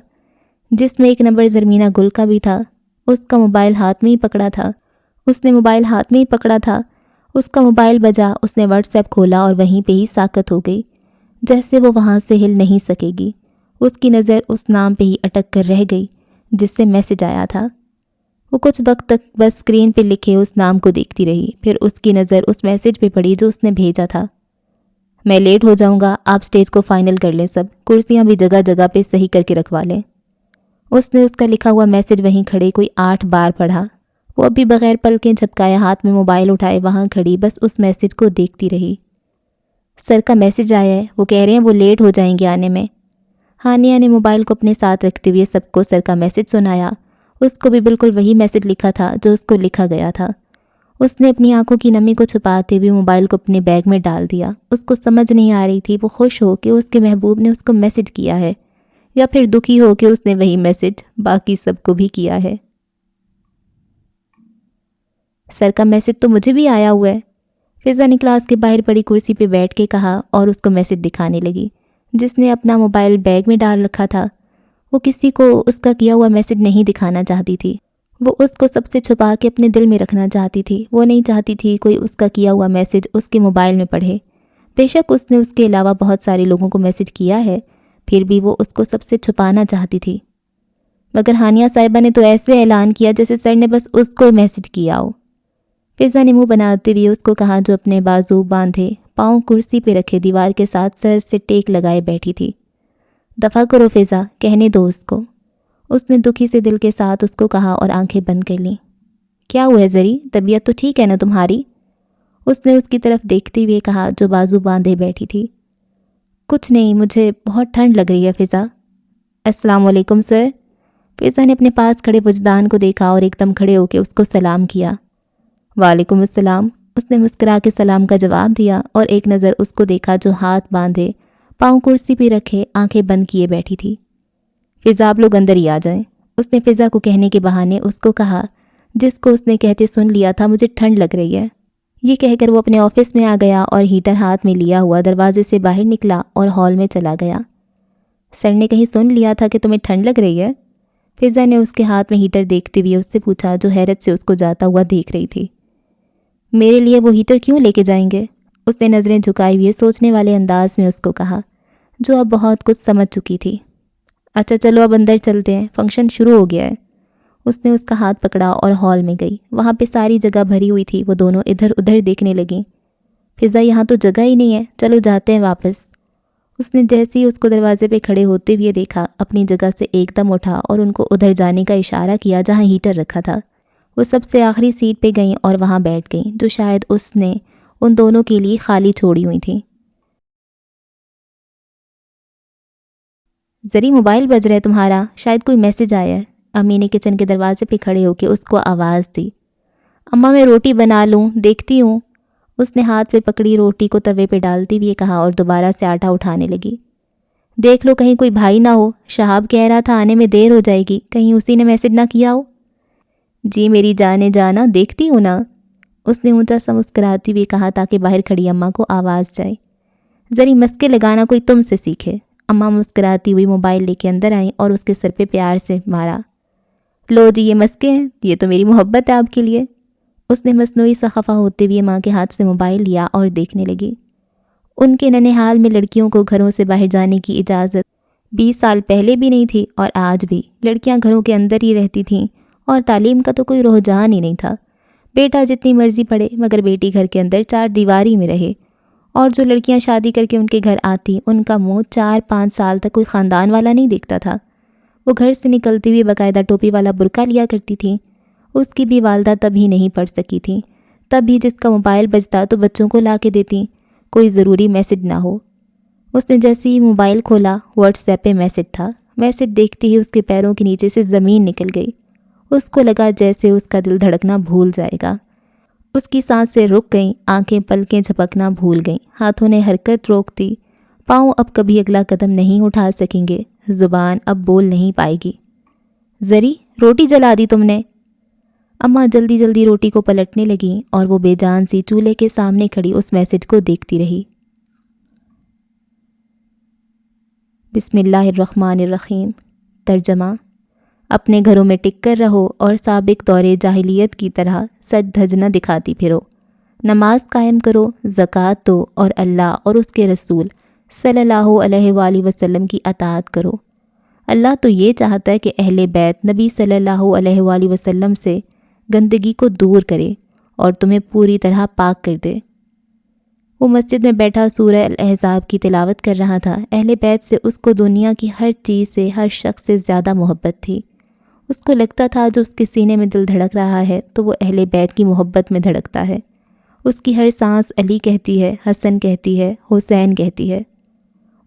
جس میں ایک نمبر زرمینہ گل کا بھی تھا۔ اس کا موبائل ہاتھ میں ہی پکڑا تھا، اس نے موبائل ہاتھ میں ہی پکڑا تھا۔ اس کا موبائل بجا، اس نے واٹس ایپ کھولا اور وہیں پہ ہی ساکت ہو گئی، جیسے وہ وہاں سے ہل نہیں سکے گی۔ اس کی نظر اس نام پہ ہی اٹک کر رہ گئی جس سے میسج آیا تھا۔ وہ کچھ وقت تک بس اسکرین پہ لکھے اس نام کو دیکھتی رہی، پھر اس کی نظر اس میسج پہ پڑی جو اس نے بھیجا تھا۔ میں لیٹ ہو جاؤں گا، آپ سٹیج کو فائنل کر لیں، سب کرسیاں بھی جگہ جگہ پہ صحیح کر کے رکھوا لیں۔ اس نے اس کا لکھا ہوا میسج وہیں کھڑے کوئی 8 بار پڑھا۔ وہ ابھی بغیر پلکیں جھپکائے ہاتھ میں موبائل اٹھائے وہاں کھڑی بس اس میسج کو دیکھتی رہی۔ سر کا میسج آیا ہے، وہ کہہ رہے ہیں وہ لیٹ ہو جائیں گے آنے میں۔ ہانیہ نے موبائل کو اپنے ساتھ رکھتے ہوئے سب کو سر کا میسج سنایا۔ اس کو بھی بالکل وہی میسج لکھا تھا جو اس کو لکھا گیا تھا۔ اس نے اپنی آنکھوں کی نمی کو چھپاتے ہوئے موبائل کو اپنے بیگ میں ڈال دیا۔ اس کو سمجھ نہیں آ رہی تھی وہ خوش ہو کہ اس کے محبوب نے اس کو میسج کیا ہے یا پھر دکھی ہو کہ اس نے وہی میسج باقی سب کو بھی کیا ہے۔ سر کا میسج تو مجھے بھی آیا ہوا ہے، فضا نے کلاس کے باہر پڑی کرسی پہ بیٹھ کے کہا اور اس کو میسج دکھانے لگی جس نے اپنا موبائل بیگ میں ڈال رکھا تھا۔ وہ کسی کو اس کا کیا ہوا میسج نہیں دکھانا چاہتی تھی، وہ اس کو سب سے چھپا کے اپنے دل میں رکھنا چاہتی تھی۔ وہ نہیں چاہتی تھی کوئی اس کا کیا ہوا میسج اس کے موبائل میں پڑھے۔ بے شک اس نے اس کے علاوہ بہت سارے لوگوں کو میسج کیا ہے، پھر بھی وہ اس کو سب سے چھپانا چاہتی تھی۔ مگر ہانیہ صاحبہ نے تو ایسے اعلان کیا جیسے سر نے بس اس کو میسج کیا ہو۔ فضا نے منہ بناتے ہوئے اس کو کہا جو اپنے بازو باندھے پاؤں کرسی پہ رکھے دیوار کے ساتھ سر سے ٹیک لگائے بیٹھی تھی۔ دفع کرو فضا، کہنے دو اس کو، اس نے دکھی سے دل کے ساتھ اس کو کہا اور آنکھیں بند کر لیں۔ کیا ہوا ہے زری، طبیعت تو ٹھیک ہے نا تمہاری؟ اس نے اس کی طرف دیکھتے ہوئے کہا جو بازو باندھے بیٹھی تھی۔ کچھ نہیں، مجھے بہت ٹھنڈ لگ رہی ہے فضا۔ السلام علیکم سر۔ فضا نے اپنے پاس کھڑے وجدان کو دیکھا اور ایک دم کھڑے ہو کے اس کو سلام کیا۔ وعلیکم السلام، اس نے مسکرا کے سلام کا جواب دیا اور ایک نظر اس کو دیکھا جو ہاتھ باندھے پاؤں کرسی پہ رکھے آنکھیں بند کیے بیٹھی تھی۔ فضا آپ لوگ اندر ہی آ جائیں، اس نے فضا کو کہنے کے بہانے اس کو کہا جس کو اس نے کہتے سن لیا تھا مجھے ٹھنڈ لگ رہی ہے۔ یہ کہہ کر وہ اپنے آفس میں آ گیا اور ہیٹر ہاتھ میں لیا ہوا دروازے سے باہر نکلا اور ہال میں چلا گیا۔ سر نے کہیں سن لیا تھا کہ تمہیں ٹھنڈ لگ رہی ہے؟ فضا نے اس کے ہاتھ میں ہیٹر دیکھتے ہوئے اس سے پوچھا جو حیرت سے اس کو جاتا ہوا دیکھ رہی تھی۔ میرے لیے وہ ہیٹر کیوں لے کے جائیں گے؟ اس نے نظریں جھکائے ہوئے سوچنے والے انداز میں اس کو کہا جو اب بہت کچھ سمجھ چکی تھی۔ اچھا چلو اب اندر چلتے ہیں، فنکشن شروع ہو گیا ہے۔ اس نے اس کا ہاتھ پکڑا اور ہال میں گئی۔ وہاں پہ ساری جگہ بھری ہوئی تھی، وہ دونوں ادھر ادھر دیکھنے لگیں۔ فضا یہاں تو جگہ ہی نہیں ہے، چلو جاتے ہیں واپس۔ اس نے جیسے ہی اس کو دروازے پہ کھڑے ہوتے ہوئے دیکھا، اپنی جگہ سے ایک دم اٹھا اور ان کو ادھر جانے کا اشارہ کیا جہاں ہیٹر رکھا تھا۔ وہ سب سے آخری سیٹ پہ گئیں اور وہاں بیٹھ گئیں، جو شاید اس نے ان دونوں کے لیے خالی چھوڑی ہوئی تھیں۔ زری، موبائل بج رہا ہے تمہارا، شاید کوئی میسج آیا ہے۔ امی نے کچن کے دروازے پہ کھڑے ہو کے اس کو آواز دی۔ اماں میں روٹی بنا لوں، دیکھتی ہوں۔ اس نے ہاتھ پہ پکڑی روٹی کو توے پہ ڈالتی ہوئے کہا اور دوبارہ سے آٹا اٹھانے لگی۔ دیکھ لو کہیں کوئی بھائی نہ ہو، شہاب کہہ رہا تھا آنے میں دیر ہو جائے گی، کہیں اسی نے میسج نہ کیا ہو۔ جی میری جانے جانا، دیکھتی ہوں نا، اس نے اونچا سا مسکراتی ہوئے کہا تاکہ باہر کھڑی اماں کو آواز جائے۔ ذری مسکے لگانا کوئی تم سے سیکھے۔ اماں مسکراتی ہوئی موبائل لے کے اندر آئیں اور اس کے سر پہ پیار سے مارا۔ لو جی یہ مسکے ہیں، یہ تو میری محبت ہے آپ کے لیے۔ اس نے مصنوعی سا خفا ہوتے ہوئے ماں کے ہاتھ سے موبائل لیا اور دیکھنے لگی۔ ان کے ننھیال میں لڑکیوں کو گھروں سے باہر جانے کی اجازت 20 سال پہلے بھی نہیں تھی، اور آج بھی لڑکیاں گھروں کے اندر ہی رہتی تھیں اور تعلیم کا تو کوئی رجحان ہی نہیں تھا۔ بیٹا جتنی مرضی پڑھے مگر بیٹی گھر کے اندر 4 دیواری میں رہے، اور جو لڑکیاں شادی کر کے ان کے گھر آتی ان کا منہ 4-5 سال تک کوئی خاندان والا نہیں دیکھتا تھا۔ وہ گھر سے نکلتے ہوئے باقاعدہ ٹوپی والا برقع لیا کرتی تھیں۔ اس کی بھی والدہ تب ہی نہیں پڑھ سکی تھیں، تب بھی جس کا موبائل بجتا تو بچوں کو لا کے دیتی، کوئی ضروری میسج نہ ہو۔ اس نے جیسے ہی موبائل کھولا واٹس ایپ پہ میسج تھا۔ میسج دیکھتے ہی اس کے پیروں کے نیچے سے زمین نکل گئی۔ اس کو لگا جیسے اس کا دل دھڑکنا بھول جائے گا۔ اس کی سانسیں رک گئیں، آنکھیں پلکیں جھپکنا بھول گئیں، ہاتھوں نے حرکت روک دی۔ پاؤں اب کبھی اگلا قدم نہیں اٹھا سکیں گے، زبان اب بول نہیں پائے گی۔ زری، روٹی جلا دی تم نے؟ اماں جلدی جلدی روٹی کو پلٹنے لگیں اور وہ بے جان سی چولہے کے سامنے کھڑی اس میسج کو دیکھتی رہی۔ بسم اللہ الرحمن الرحیم۔ ترجمہ: اپنے گھروں میں ٹک کر رہو اور سابق دور جاہلیت کی طرح سج دھج نہ دکھاتی پھرو۔ نماز قائم کرو، زکوٰۃ دو اور اللہ اور اس کے رسول صلی اللہ علیہ وآلہ وسلم کی اطاعت کرو۔ اللہ تو یہ چاہتا ہے کہ اہل بیت نبی صلی اللہ علیہ وآلہ وسلم سے گندگی کو دور کرے اور تمہیں پوری طرح پاک کر دے۔ وہ مسجد میں بیٹھا سورہ الاحزاب کی تلاوت کر رہا تھا۔ اہل بیت سے اس کو دنیا کی ہر چیز سے، ہر شخص سے زیادہ محبت تھی۔ اس کو لگتا تھا جو اس کے سینے میں دل دھڑک رہا ہے تو وہ اہل بیت کی محبت میں دھڑکتا ہے۔ اس کی ہر سانس علی کہتی ہے، حسن کہتی ہے، حسین کہتی ہے۔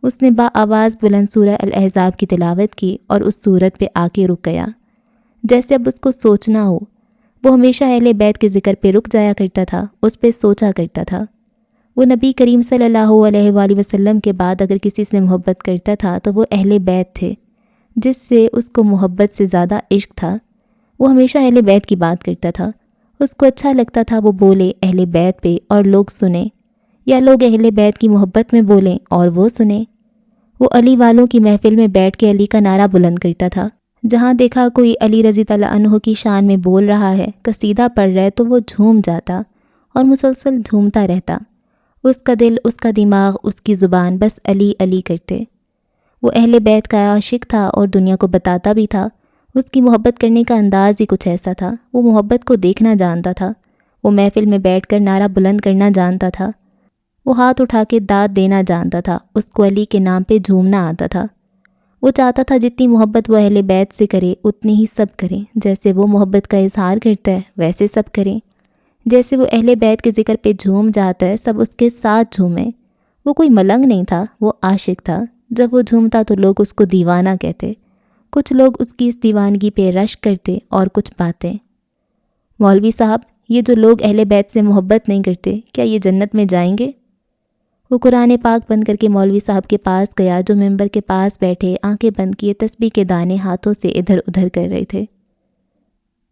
اس نے آواز بلند سورہ الاحزاب کی تلاوت کی اور اس سورت پہ آ کے رک گیا، جیسے اب اس کو سوچنا ہو۔ وہ ہمیشہ اہل بیت کے ذکر پہ رک جایا کرتا تھا، اس پہ سوچا کرتا تھا۔ وہ نبی کریم صلی اللہ علیہ وآلہ وسلم کے بعد اگر کسی سے محبت کرتا تھا تو وہ اہل بیت تھے، جس سے اس کو محبت سے زیادہ عشق تھا۔ وہ ہمیشہ اہل بیت کی بات کرتا تھا۔ اس کو اچھا لگتا تھا وہ بولے اہل بیت پہ اور لوگ سنیں، یا لوگ اہل بیت کی محبت میں بولیں اور وہ سنیں۔ وہ علی والوں کی محفل میں بیٹھ کے علی کا نعرہ بلند کرتا تھا۔ جہاں دیکھا کوئی علی رضی اللہ عنہ کی شان میں بول رہا ہے، قصیدہ پڑھ رہا ہے تو وہ جھوم جاتا اور مسلسل جھومتا رہتا۔ اس کا دل، اس کا دماغ، اس کی زبان بس علی علی کرتے۔ وہ اہل بیت کا عاشق تھا اور دنیا کو بتاتا بھی تھا۔ اس کی محبت کرنے کا انداز ہی کچھ ایسا تھا۔ وہ محبت کو دیکھنا جانتا تھا۔ وہ محفل میں بیٹھ کر نعرہ بلند کرنا جانتا تھا۔ وہ ہاتھ اٹھا کے داد دینا جانتا تھا۔ اس کو علی کے نام پہ جھومنا آتا تھا۔ وہ چاہتا تھا جتنی محبت وہ اہل بیت سے کرے اتنی ہی سب کریں۔ جیسے وہ محبت کا اظہار کرتا ہے ویسے سب کریں۔ جیسے وہ اہل بیت کے ذکر پہ جھوم جاتا ہے سب اس کے ساتھ جھومیں۔ وہ کوئی ملنگ نہیں تھا، وہ عاشق تھا۔ جب وہ جھومتا تو لوگ اس کو دیوانہ کہتے۔ کچھ لوگ اس کی اس دیوانگی پہ رشک کرتے اور کچھ باتیں۔ مولوی صاحب، یہ جو لوگ اہل بیت سے محبت نہیں کرتے کیا یہ جنت میں جائیں گے؟ وہ قرآن پاک بند کر کے مولوی صاحب کے پاس گیا جو ممبر کے پاس بیٹھے آنکھیں بند کیے تسبیح کے دانے ہاتھوں سے ادھر ادھر کر رہے تھے۔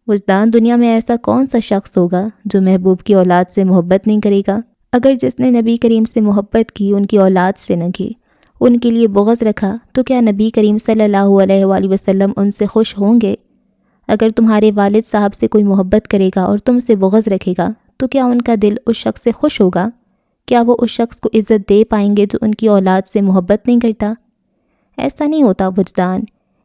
وجدان، دنیا میں ایسا کون سا شخص ہوگا جو محبوب کی اولاد سے محبت نہیں کرے گا؟ اگر جس نے نبی کریم سے محبت کی ان کی اولاد سے نہ کی، ان کے لیے بغض رکھا، تو کیا نبی کریم صلی اللہ علیہ وآلہ وسلم ان سے خوش ہوں گے؟ اگر تمہارے والد صاحب سے کوئی محبت کرے گا اور تم سے بغض رکھے گا تو کیا ان کا دل اس شخص سے خوش ہوگا؟ کیا وہ اس شخص کو عزت دے پائیں گے جو ان کی اولاد سے محبت نہیں کرتا؟ ایسا نہیں ہوتا وجدان۔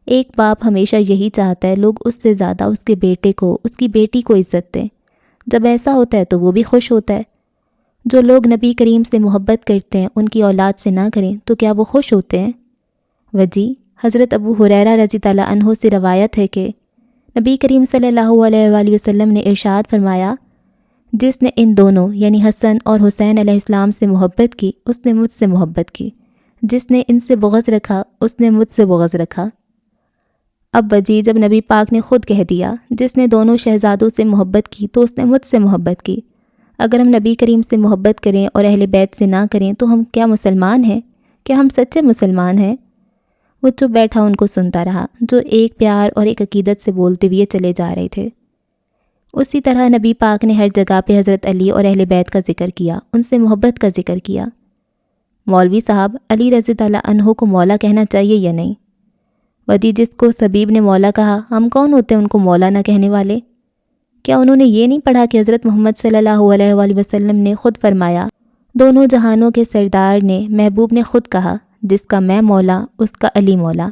ایک باپ ہمیشہ یہی چاہتا ہے لوگ اس سے زیادہ اس کے بیٹے کو، اس کی بیٹی کو عزت دیں۔ جب ایسا ہوتا ہے تو وہ بھی خوش ہوتا ہے۔ جو لوگ نبی کریم سے محبت کرتے ہیں ان کی اولاد سے نہ کریں تو کیا وہ خوش ہوتے ہیں؟ وجہ حضرت ابو ہریرہ رضی اللہ عنہ سے روایت ہے کہ نبی کریم صلی اللہ علیہ وآلہ وسلم نے ارشاد فرمایا، جس نے ان دونوں یعنی حسن اور حسین علیہ السلام سے محبت کی اس نے مجھ سے محبت کی، جس نے ان سے بغض رکھا اس نے مجھ سے بغض رکھا۔ اب وجہ جب نبی پاک نے خود کہہ دیا جس نے دونوں شہزادوں سے محبت کی تو اس نے مجھ سے محبت کی، اگر ہم نبی کریم سے محبت کریں اور اہل بیت سے نہ کریں تو ہم کیا مسلمان ہیں؟ کیا ہم سچے مسلمان ہیں؟ وہ چپ بیٹھا ان کو سنتا رہا جو ایک پیار اور ایک عقیدت سے بولتے ہوئے چلے جا رہے تھے۔ اسی طرح نبی پاک نے ہر جگہ پہ حضرت علی اور اہل بیت کا ذکر کیا، ان سے محبت کا ذکر کیا۔ مولوی صاحب، علی رضی اللہ عنہ کو مولا کہنا چاہیے یا نہیں؟ وجہ جس کو سبیب نے مولا کہا، ہم کون ہوتے ہیں ان کو مولا نہ کہنے والے؟ کیا انہوں نے یہ نہیں پڑھا کہ حضرت محمد صلی اللہ علیہ وآلہ وسلم نے خود فرمایا، دونوں جہانوں کے سردار نے محبوب نے خود کہا، جس کا میں مولا اس کا علی مولا۔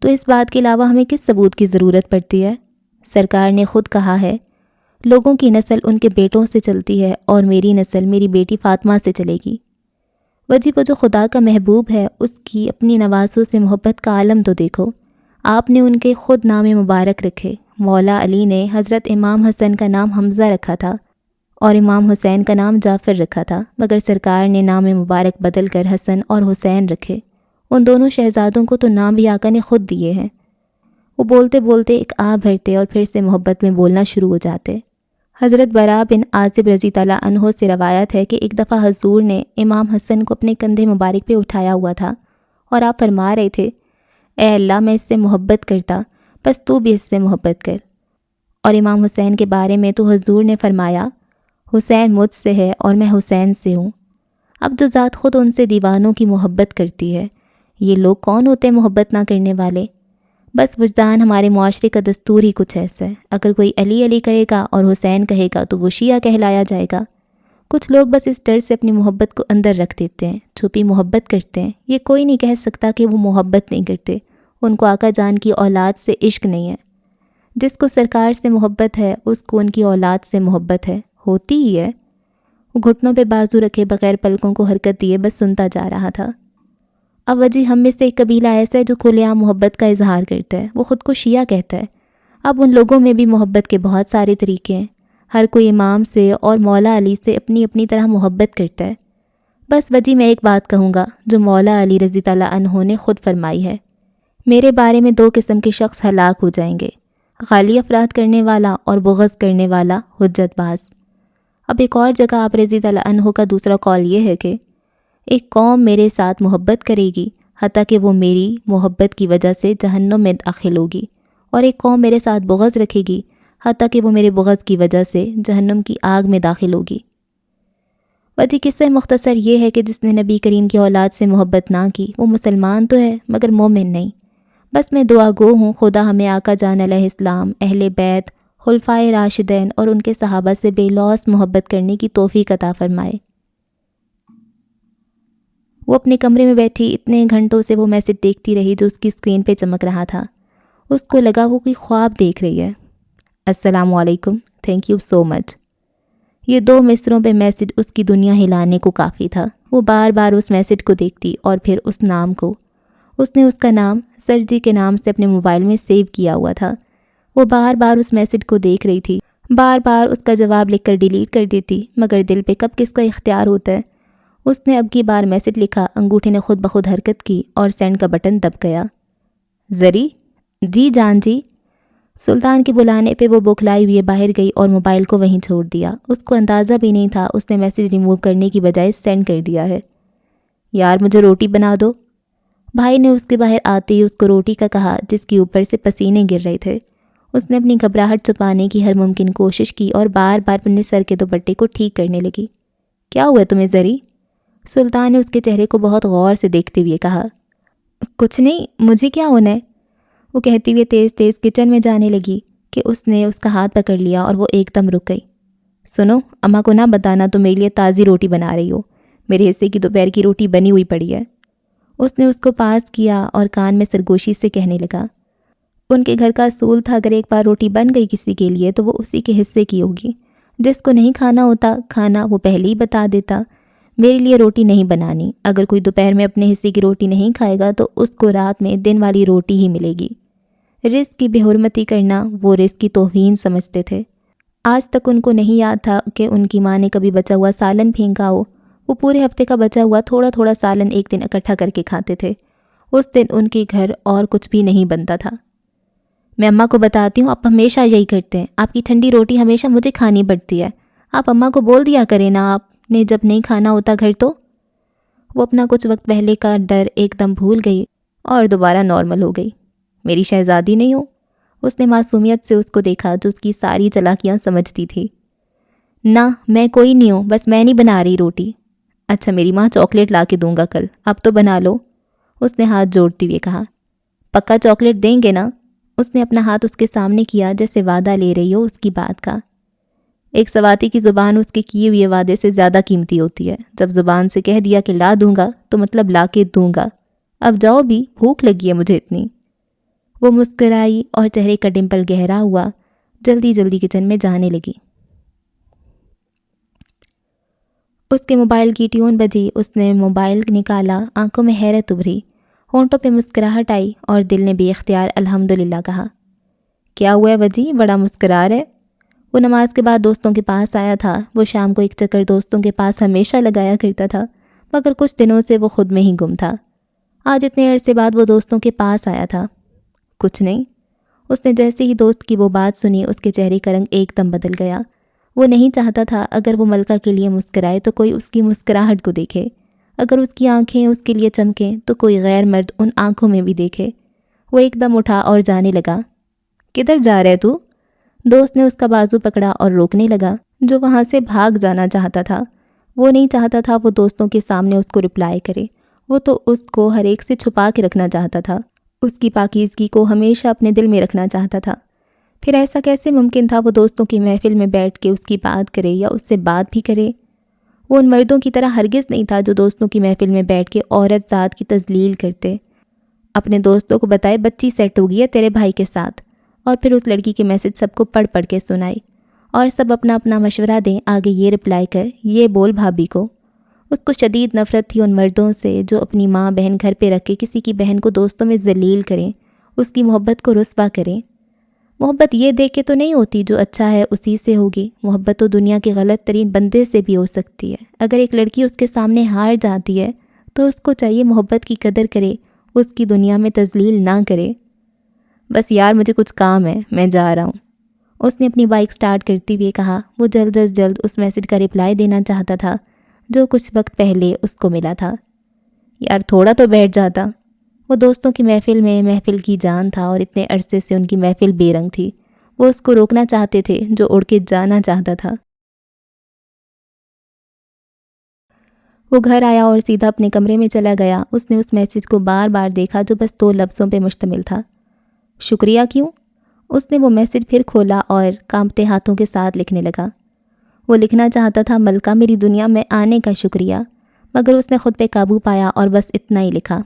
تو اس بات کے علاوہ ہمیں کس ثبوت کی ضرورت پڑتی ہے؟ سرکار نے خود کہا ہے، لوگوں کی نسل ان کے بیٹوں سے چلتی ہے اور میری نسل میری بیٹی فاطمہ سے چلے گی۔ وجہ وہ جو خدا کا محبوب ہے اس کی اپنی نوازوں سے محبت کا عالم تو دیکھو، آپ نے ان کے خود نام مبارک رکھے۔ مولا علی نے حضرت امام حسن کا نام حمزہ رکھا تھا اور امام حسین کا نام جعفر رکھا تھا، مگر سرکار نے نام مبارک بدل کر حسن اور حسین رکھے۔ ان دونوں شہزادوں کو تو نام بھی آقا نے خود دیے ہیں۔ وہ بولتے بولتے ایک آہ بھرتے اور پھر سے محبت میں بولنا شروع ہو جاتے۔ حضرت برا بن عازب رضی اللہ عنہ سے روایت ہے کہ ایک دفعہ حضور نے امام حسن کو اپنے کندھے مبارک پہ اٹھایا ہوا تھا اور آپ فرما رہے تھے، اے اللہ میں اس سے محبت کرتا، بس تو بھی اس سے محبت کر۔ اور امام حسین کے بارے میں تو حضور نے فرمایا، حسین مجھ سے ہے اور میں حسین سے ہوں۔ اب جو ذات خود ان سے دیوانوں کی محبت کرتی ہے، یہ لوگ کون ہوتے ہیں محبت نہ کرنے والے؟ بس وجدان ہمارے معاشرے کا دستور ہی کچھ ایسا ہے، اگر کوئی علی علی کہے گا اور حسین کہے گا تو وہ شیعہ کہلایا جائے گا۔ کچھ لوگ بس اس ڈر سے اپنی محبت کو اندر رکھ دیتے ہیں، چھپی محبت کرتے ہیں۔ یہ کوئی نہیں کہہ سکتا کہ وہ محبت نہیں کرتے، ان کو آقا جان کی اولاد سے عشق نہیں ہے۔ جس کو سرکار سے محبت ہے اس کو ان کی اولاد سے محبت ہے، ہوتی ہی ہے۔ وہ گھٹنوں پہ بازو رکھے بغیر پلکوں کو حرکت دیے بس سنتا جا رہا تھا۔ اب وجہ ہم میں سے ایک قبیلہ ایسا ہے جو کھلے عام محبت کا اظہار کرتا ہے، وہ خود کو شیعہ کہتا ہے۔ اب ان لوگوں میں بھی محبت کے بہت سارے طریقے ہیں، ہر کوئی امام سے اور مولا علی سے اپنی اپنی طرح محبت کرتا ہے۔ بس وجہ میں ایک بات کہوں گا جو مولا علی رضی اللہ عنہ نے خود فرمائی ہے، میرے بارے میں دو قسم کے شخص ہلاک ہو جائیں گے، غالی افراد کرنے والا اور بغض کرنے والا حجت باز۔ اب ایک اور جگہ آپ رضی اللہ عنہ کا دوسرا قول یہ ہے کہ ایک قوم میرے ساتھ محبت کرے گی حتیٰ کہ وہ میری محبت کی وجہ سے جہنم میں داخل ہوگی، اور ایک قوم میرے ساتھ بغض رکھے گی حتیٰ کہ وہ میرے بغض کی وجہ سے جہنم کی آگ میں داخل ہوگی۔ وجہ قصہ مختصر یہ ہے کہ جس نے نبی کریم کی اولاد سے محبت نہ کی وہ مسلمان تو ہے مگر مومن نہیں۔ بس میں دعا گو ہوں خدا ہمیں آقا جان علیہ السلام، اہل بیت، خلفائے راشدین اور ان کے صحابہ سے بے لوث محبت کرنے کی توفیق عطا فرمائے۔ وہ اپنے کمرے میں بیٹھی اتنے گھنٹوں سے وہ میسج دیکھتی رہی جو اس کی اسکرین پہ چمک رہا تھا۔ اس کو لگا وہ کوئی خواب دیکھ رہی ہے۔ السلام علیکم، تھینک یو سو مچ۔ یہ 2 مصروں پہ میسج اس کی دنیا ہلانے کو کافی تھا۔ وہ بار بار اس میسج کو دیکھتی اور پھر اس نام کو۔ اس نے اس کا نام سرجی کے نام سے اپنے موبائل میں سیو کیا ہوا تھا۔ وہ بار بار اس میسج کو دیکھ رہی تھی، بار بار اس کا جواب لکھ کر ڈیلیٹ کر دیتی، مگر دل پہ کب کس کا اختیار ہوتا ہے۔ اس نے اب کی بار میسج لکھا، انگوٹھے نے خود بخود حرکت کی اور سینڈ کا بٹن دب گیا۔ زری؟ جی جان جی۔ سلطان کے بلانے پہ وہ بوکھلائی ہوئی باہر گئی اور موبائل کو وہیں چھوڑ دیا۔ اس کو اندازہ بھی نہیں تھا اس نے میسج ریموو کرنے کی بجائے سینڈ کر دیا ہے۔ یار مجھے روٹی بنا دو۔ بھائی نے اس کے باہر آتے ہی اس کو روٹی کا کہا جس کے اوپر سے پسینے گر رہے تھے۔ اس نے اپنی گھبراہٹ چھپانے کی ہر ممکن کوشش کی اور بار بار اپنے سر کے دوپٹے کو ٹھیک کرنے لگی۔ کیا ہوا تمہیں زری؟ سلطان نے اس کے چہرے کو بہت غور سے دیکھتے ہوئے کہا۔ کچھ نہیں، مجھے کیا ہونا ہے؟ وہ کہتی ہوئے تیز تیز کچن میں جانے لگی کہ اس نے اس کا ہاتھ پکڑ لیا اور وہ ایک دم رک گئی۔ سنو، اماں کو نہ بتانا تو میرے لیے تازی روٹی بنا رہی ہو، میرے حصے کی دوپہر کی روٹی بنی ہوئی پڑی ہے۔ اس نے اس کو پاس کیا اور کان میں سرگوشی سے کہنے لگا، ان کے گھر کا اصول تھا اگر ایک بار روٹی بن گئی کسی کے لیے تو وہ اسی کے حصے کی ہوگی، جس کو نہیں کھانا ہوتا کھانا وہ پہلے ہی بتا دیتا، میرے لیے روٹی نہیں بنانی، اگر کوئی دوپہر میں اپنے حصے کی روٹی نہیں کھائے گا تو اس کو رات میں دن والی روٹی ہی ملے گی۔ رزق کی بے حرمتی کرنا وہ رزق کی توہین سمجھتے تھے۔ آج تک ان کو نہیں یاد تھا کہ ان کی ماں نے کبھی بچا ہوا سالن پھینکا ہو۔ وہ پورے ہفتے کا بچا ہوا تھوڑا تھوڑا سالن ایک دن اکٹھا کر کے کھاتے تھے۔ اس دن ان کے گھر اور کچھ بھی نہیں بنتا تھا۔ میں اماں کو بتاتی ہوں، آپ ہمیشہ یہی کرتے ہیں، آپ کی ٹھنڈی روٹی ہمیشہ مجھے کھانی پڑتی ہے، آپ اماں کو بول دیا کریں نا آپ نے جب نہیں کھانا ہوتا گھر تو۔ وہ اپنا کچھ وقت پہلے کا ڈر ایک دم بھول گئی اور دوبارہ نارمل ہو گئی۔ میری شہزادی نہیں ہو؟ اس نے معصومیت سے اس کو دیکھا جو اس کی ساری چالاکیاں سمجھتی تھی۔ نہ میں کوئی نہیں ہوں، بس میں نہیں بنا رہی روٹی۔ اچھا میری ماں چاکلیٹ لا کے دوں گا کل، اب تو بنا لو، اس نے ہاتھ جوڑتی ہوئے کہا۔ پکا چاکلیٹ دیں گے نا؟ اس نے اپنا ہاتھ اس کے سامنے کیا جیسے وعدہ لے رہی ہو اس کی بات کا۔ ایک سواتی کی زبان اس کے کیے ہوئے وعدے سے زیادہ قیمتی ہوتی ہے۔ جب زبان سے کہہ دیا کہ لا دوں گا تو مطلب لا کے دوں گا۔ اب جاؤ بھی، بھوک لگی ہے مجھے اتنی۔ وہ مسکرائی اور چہرے کا ڈمپل گہرا ہوا، جلدی جلدی کچن میں جانے لگی۔ اس کے موبائل کی ٹیون بجی، اس نے موبائل نکالا، آنکھوں میں حیرت ابھری، ہونٹوں پہ مسکراہٹ آئی اور دل نے بے اختیار الحمدللہ کہا۔ کیا ہوا ہے بجی، بڑا مسکرا رہے؟ وہ نماز کے بعد دوستوں کے پاس آیا تھا۔ وہ شام کو ایک چکر دوستوں کے پاس ہمیشہ لگایا کرتا تھا، مگر کچھ دنوں سے وہ خود میں ہی گم تھا۔ آج اتنے عرصے بعد وہ دوستوں کے پاس آیا تھا۔ کچھ نہیں، اس نے جیسے ہی دوست کی وہ بات سنی اس کے چہرے کا رنگ ایک دم بدل گیا۔ وہ نہیں چاہتا تھا اگر وہ ملکہ کے لیے مسکرائے تو کوئی اس کی مسکراہٹ کو دیکھے، اگر اس کی آنکھیں اس کے لیے چمکیں تو کوئی غیر مرد ان آنکھوں میں بھی دیکھے۔ وہ ایک دم اٹھا اور جانے لگا۔ کدھر جا رہے تو؟ دوست نے اس کا بازو پکڑا اور روکنے لگا، جو وہاں سے بھاگ جانا چاہتا تھا۔ وہ نہیں چاہتا تھا وہ دوستوں کے سامنے اس کو رپلائی کرے، وہ تو اس کو ہر ایک سے چھپا کے رکھنا چاہتا تھا، اس کی پاکیزگی کو ہمیشہ اپنے دل میں رکھنا چاہتا تھا۔ پھر ایسا کیسے ممکن تھا وہ دوستوں کی محفل میں بیٹھ کے اس کی بات کرے یا اس سے بات بھی کرے؟ وہ ان مردوں کی طرح ہرگز نہیں تھا جو دوستوں کی محفل میں بیٹھ کے عورت ذات کی تذلیل کرتے۔ اپنے دوستوں کو بتائے بچی سیٹ ہو گئی ہے تیرے بھائی کے ساتھ، اور پھر اس لڑکی کے میسج سب کو پڑھ پڑھ کے سنائی، اور سب اپنا اپنا مشورہ دیں، آگے یہ رپلائی کر، یہ بول بھابھی کو۔ اس کو شدید نفرت تھی ان مردوں سے جو اپنی ماں بہن گھر پہ رکھ کے کسی کی بہن کو دوستوں میں ذلیل کریں، اس کی محبت کو رسوا کریں۔ محبت یہ دیکھ کے تو نہیں ہوتی جو اچھا ہے اسی سے ہوگی، محبت تو دنیا کے غلط ترین بندے سے بھی ہو سکتی ہے۔ اگر ایک لڑکی اس کے سامنے ہار جاتی ہے تو اس کو چاہیے محبت کی قدر کرے، اس کی دنیا میں تذلیل نہ کرے۔ بس یار مجھے کچھ کام ہے، میں جا رہا ہوں، اس نے اپنی بائک سٹارٹ کرتے ہوئے کہا۔ وہ جلد از جلد اس میسج کا رپلائی دینا چاہتا تھا جو کچھ وقت پہلے اس کو ملا تھا۔ یار تھوڑا تو بیٹھ جاتا۔ وہ دوستوں کی محفل میں محفل کی جان تھا اور اتنے عرصے سے ان کی محفل بے رنگ تھی۔ وہ اس کو روکنا چاہتے تھے جو اڑ کے جانا چاہتا تھا۔ وہ گھر آیا اور سیدھا اپنے کمرے میں چلا گیا۔ اس نے اس میسج کو بار بار دیکھا جو بس 2 لفظوں پہ مشتمل تھا، شکریہ کیوں؟ اس نے وہ میسج پھر کھولا اور کانپتے ہاتھوں کے ساتھ لکھنے لگا۔ وہ لکھنا چاہتا تھا ملکہ میری دنیا میں آنے کا شکریہ، مگر اس نے خود پہ قابو پایا اور بس اتنا ہی لکھا،